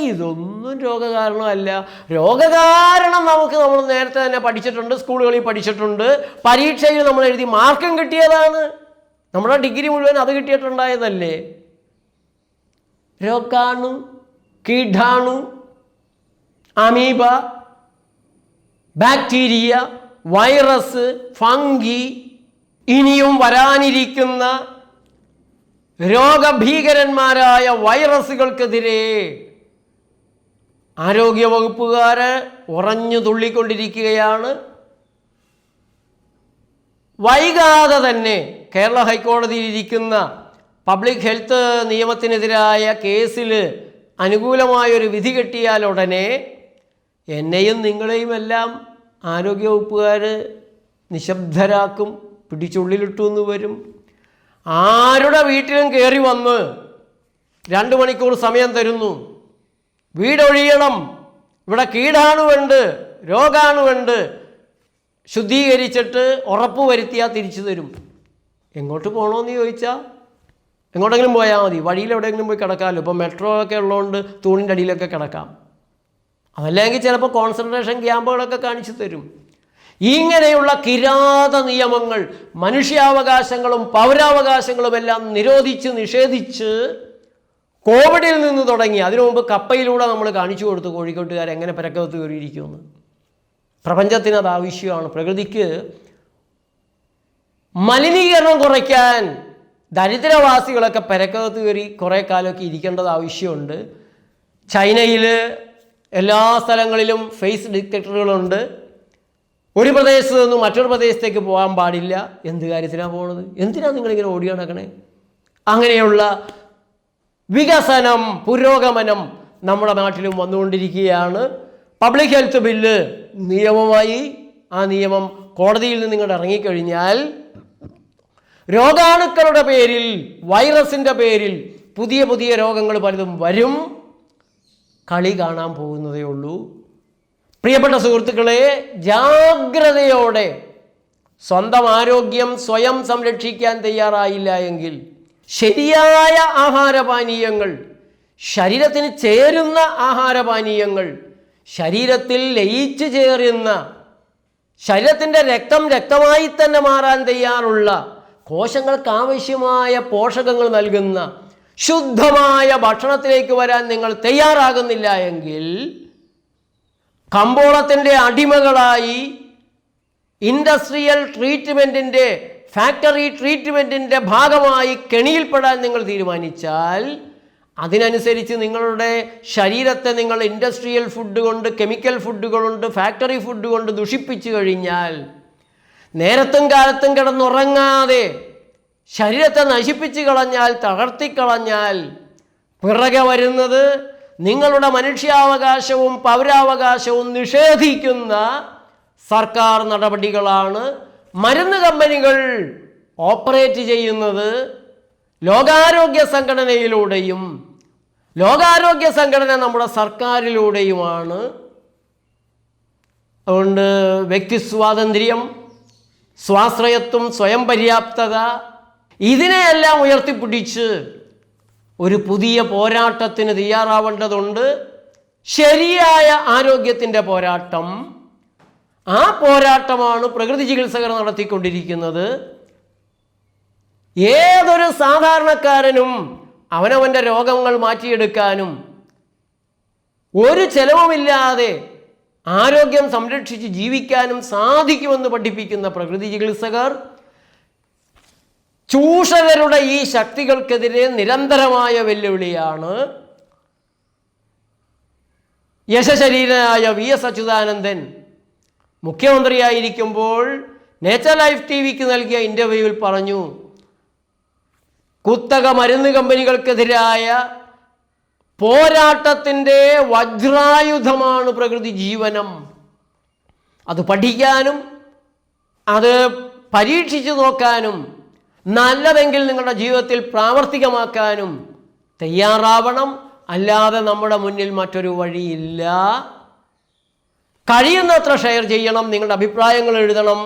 ഇതൊന്നും രോഗകാരണമല്ല. രോഗകാരണം നമ്മൾ നേരത്തെ തന്നെ പഠിച്ചിട്ടുണ്ട്, സ്കൂളുകളിൽ പഠിച്ചിട്ടുണ്ട്, പരീക്ഷയിൽ നമ്മൾ എഴുതി മാർക്കും കിട്ടിയതാണ്. നമ്മുടെ ഡിഗ്രി മുഴുവൻ അത് കിട്ടിയിട്ടുണ്ടായതല്ലേ. രോഗാണു, കീടാണു, അമീബ, ബാക്ടീരിയ, വൈറസ്, ഫംഗി, ഇനിയും വരാനിരിക്കുന്ന രോഗഭീകരന്മാരായ വൈറസുകൾക്കെതിരെ ആരോഗ്യവകുപ്പുകാർ ഉറഞ്ഞു തുള്ളിക്കൊണ്ടിരിക്കുകയാണ്. വൈകാതെ തന്നെ കേരള ഹൈക്കോടതിയിൽ ഇരിക്കുന്ന പബ്ലിക് ഹെൽത്ത് നിയമത്തിനെതിരായ കേസിൽ അനുകൂലമായൊരു വിധി കിട്ടിയാൽ ഉടനെ എന്നെയും നിങ്ങളെയും എല്ലാം ആരോഗ്യവകുപ്പുകാർ നിശബ്ദരാക്കും, പിടിച്ചുള്ളിലിട്ടു എന്ന് വരും. ആരുടെ വീട്ടിലും കയറി വന്ന് 2 മണിക്കൂർ സമയം തരുന്നു, വീടൊഴിയണം, ഇവിടെ കീടാണുണ്ട്, രോഗാണുണ്ട്, ശുദ്ധീകരിച്ചിട്ട് ഉറപ്പ് വരുത്തിയാൽ തിരിച്ചു തരും. എങ്ങോട്ട് പോകണമെന്ന് ചോദിച്ചാൽ എങ്ങോട്ടെങ്കിലും പോയാൽ മതി, വഴിയിൽ എവിടെയെങ്കിലും പോയി കിടക്കാമല്ലോ. ഇപ്പോൾ മെട്രോ ഒക്കെ ഉള്ളതുകൊണ്ട് തൂണിൻ്റെ അടിയിലൊക്കെ കിടക്കാം. അതല്ലെങ്കിൽ ചിലപ്പോൾ കോൺസെൻട്രേഷൻ ക്യാമ്പുകളൊക്കെ കാണിച്ചു തരും. ഇങ്ങനെയുള്ള കിരാത നിയമങ്ങൾ, മനുഷ്യാവകാശങ്ങളും പൗരാവകാശങ്ങളും എല്ലാം നിഷേധിച്ച് കോവിഡിൽ നിന്ന് തുടങ്ങി. അതിനു മുമ്പ് കപ്പയിലൂടെ നമ്മൾ കാണിച്ചു കൊടുത്തു കോഴിക്കോട്ടുകാർ എങ്ങനെ പെരക്കകത്ത് കയറിയിരിക്കുമെന്ന്. പ്രപഞ്ചത്തിന് അത് ആവശ്യമാണ്. പ്രകൃതിക്ക് മലിനീകരണം കുറയ്ക്കാൻ ദരിദ്രവാസികളൊക്കെ പെരക്കകത്ത് കയറി കുറേ കാലമൊക്കെ ഇരിക്കേണ്ടത് ആവശ്യമുണ്ട്. ചൈനയിൽ എല്ലാ സ്ഥലങ്ങളിലും ഫേസ് ഡിറ്റക്ടറുകളുണ്ട്. ഒരു പ്രദേശത്ത് നിന്നും മറ്റൊരു പ്രദേശത്തേക്ക് പോകാൻ പാടില്ല. എന്ത് കാര്യത്തിനാണ് പോകുന്നത്? എന്തിനാണ് നിങ്ങളിങ്ങനെ ഓടി നടക്കണേ? അങ്ങനെയുള്ള വികസനം, പുരോഗമനം നമ്മുടെ നാട്ടിലും വന്നുകൊണ്ടിരിക്കുകയാണ്. പബ്ലിക് ഹെൽത്ത് ബില്ല് നിയമമായി, ആ നിയമം കോടതിയിൽ നിന്ന് ഇങ്ങോട്ട് ഇറങ്ങിക്കഴിഞ്ഞാൽ രോഗാണുക്കളുടെ പേരിൽ, വൈറസിൻ്റെ പേരിൽ പുതിയ പുതിയ രോഗങ്ങൾ പലതും വരും. കളി കാണാൻ പോകുന്നതേ ഉള്ളൂ. പ്രിയപ്പെട്ട സുഹൃത്തുക്കളെ, ജാഗ്രതയോടെ സ്വന്തം ആരോഗ്യം സ്വയം സംരക്ഷിക്കാൻ തയ്യാറായില്ല എങ്കിൽ ശരിയായ ആഹാരപാനീയങ്ങൾ, ശരീരത്തിന് ചേരുന്ന ആഹാരപാനീയങ്ങൾ, ശരീരത്തിൽ ലയിച്ചു ചേരുന്ന, ശരീരത്തിൻ്റെ രക്തമായി തന്നെ മാറാൻ തയ്യാറുള്ള, കോശങ്ങൾക്ക് ആവശ്യമായ പോഷകങ്ങൾ നൽകുന്ന ശുദ്ധമായ ഭക്ഷണത്തിലേക്ക് വരാൻ നിങ്ങൾ തയ്യാറാകുന്നില്ല എങ്കിൽ കമ്പോളത്തിൻ്റെ അടിമകളായി ഇൻഡസ്ട്രിയൽ ട്രീറ്റ്മെൻറ്റിൻ്റെ, ഫാക്ടറി ട്രീറ്റ്മെൻറ്റിൻ്റെ ഭാഗമായി കെണിയിൽപ്പെടാൻ നിങ്ങൾ തീരുമാനിച്ചാൽ അതിനനുസരിച്ച് നിങ്ങളുടെ ശരീരത്തെ നിങ്ങൾ ഇൻഡസ്ട്രിയൽ ഫുഡ് കൊണ്ട്, കെമിക്കൽ ഫുഡുകൾ കൊണ്ട്, ഫാക്ടറി ഫുഡ് കൊണ്ട് ദുഷിപ്പിച്ചു കഴിഞ്ഞാൽ, നേരത്തും കാലത്തും കിടന്നുറങ്ങാതെ ശരീരത്തെ നശിപ്പിച്ചു കളഞ്ഞാൽ, തകർത്തിക്കളഞ്ഞാൽ പിറകെ വരുന്നത് നിങ്ങളുടെ മനുഷ്യാവകാശവും പൗരാവകാശവും നിഷേധിക്കുന്ന സർക്കാർ നടപടികളാണ്. മരുന്ന് കമ്പനികൾ ഓപ്പറേറ്റ് ചെയ്യുന്നത് ലോകാരോഗ്യ സംഘടനയിലൂടെയും, ലോകാരോഗ്യ സംഘടന നമ്മുടെ സർക്കാരിലൂടെയുമാണ്. അതുകൊണ്ട് വ്യക്തി സ്വാതന്ത്ര്യം, സ്വാശ്രയത്വം, സ്വയം പര്യാപ്തത, ഇതിനെയെല്ലാം ഉയർത്തിപ്പിടിച്ച് ഒരു പുതിയ പോരാട്ടത്തിന് തയ്യാറാവേണ്ടതുണ്ട്. ശരിയായ ആരോഗ്യത്തിൻ്റെ പോരാട്ടം. ആ പോരാട്ടമാണ് പ്രകൃതി ചികിത്സകർ നടത്തിക്കൊണ്ടിരിക്കുന്നത്. ഏതൊരു സാധാരണക്കാരനും അവനവൻ്റെ രോഗങ്ങൾ മാറ്റിയെടുക്കാനും ഒരു ചെലവുമില്ലാതെ ആരോഗ്യം സംരക്ഷിച്ച് ജീവിക്കാനും സാധിക്കുമെന്ന് പഠിപ്പിക്കുന്ന പ്രകൃതി ചികിത്സകർ ചൂഷകരുടെ ഈ ശക്തികൾക്കെതിരെ നിരന്തരമായ വെല്ലുവിളിയാണ്. യശശരീരനായ VS അച്യുതാനന്ദൻ മുഖ്യമന്ത്രിയായിരിക്കുമ്പോൾ നേച്ചർ ലൈഫ് TV-ക്ക് നൽകിയ ഇൻ്റർവ്യൂവിൽ പറഞ്ഞു, കുത്തക മരുന്ന് കമ്പനികൾക്കെതിരായ പോരാട്ടത്തിൻ്റെ വജ്രായുധമാണ് പ്രകൃതി ജീവനം. അത് പഠിക്കാനും അത് പരീക്ഷിച്ചു നോക്കാനും നല്ലതെങ്കിൽ നിങ്ങളുടെ ജീവിതത്തിൽ പ്രാവർത്തികമാക്കാനും തയ്യാറാവണം. അല്ലാതെ നമ്മുടെ മുന്നിൽ മറ്റൊരു വഴിയില്ല. കഴിയുന്നത്ര ഷെയർ ചെയ്യണം, നിങ്ങളുടെ അഭിപ്രായങ്ങൾ എഴുതണം.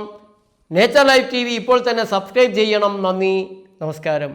നേച്ചർ ലൈഫ് TV ഇപ്പോൾ തന്നെ സബ്സ്ക്രൈബ് ചെയ്യണം. നന്ദി, നമസ്കാരം.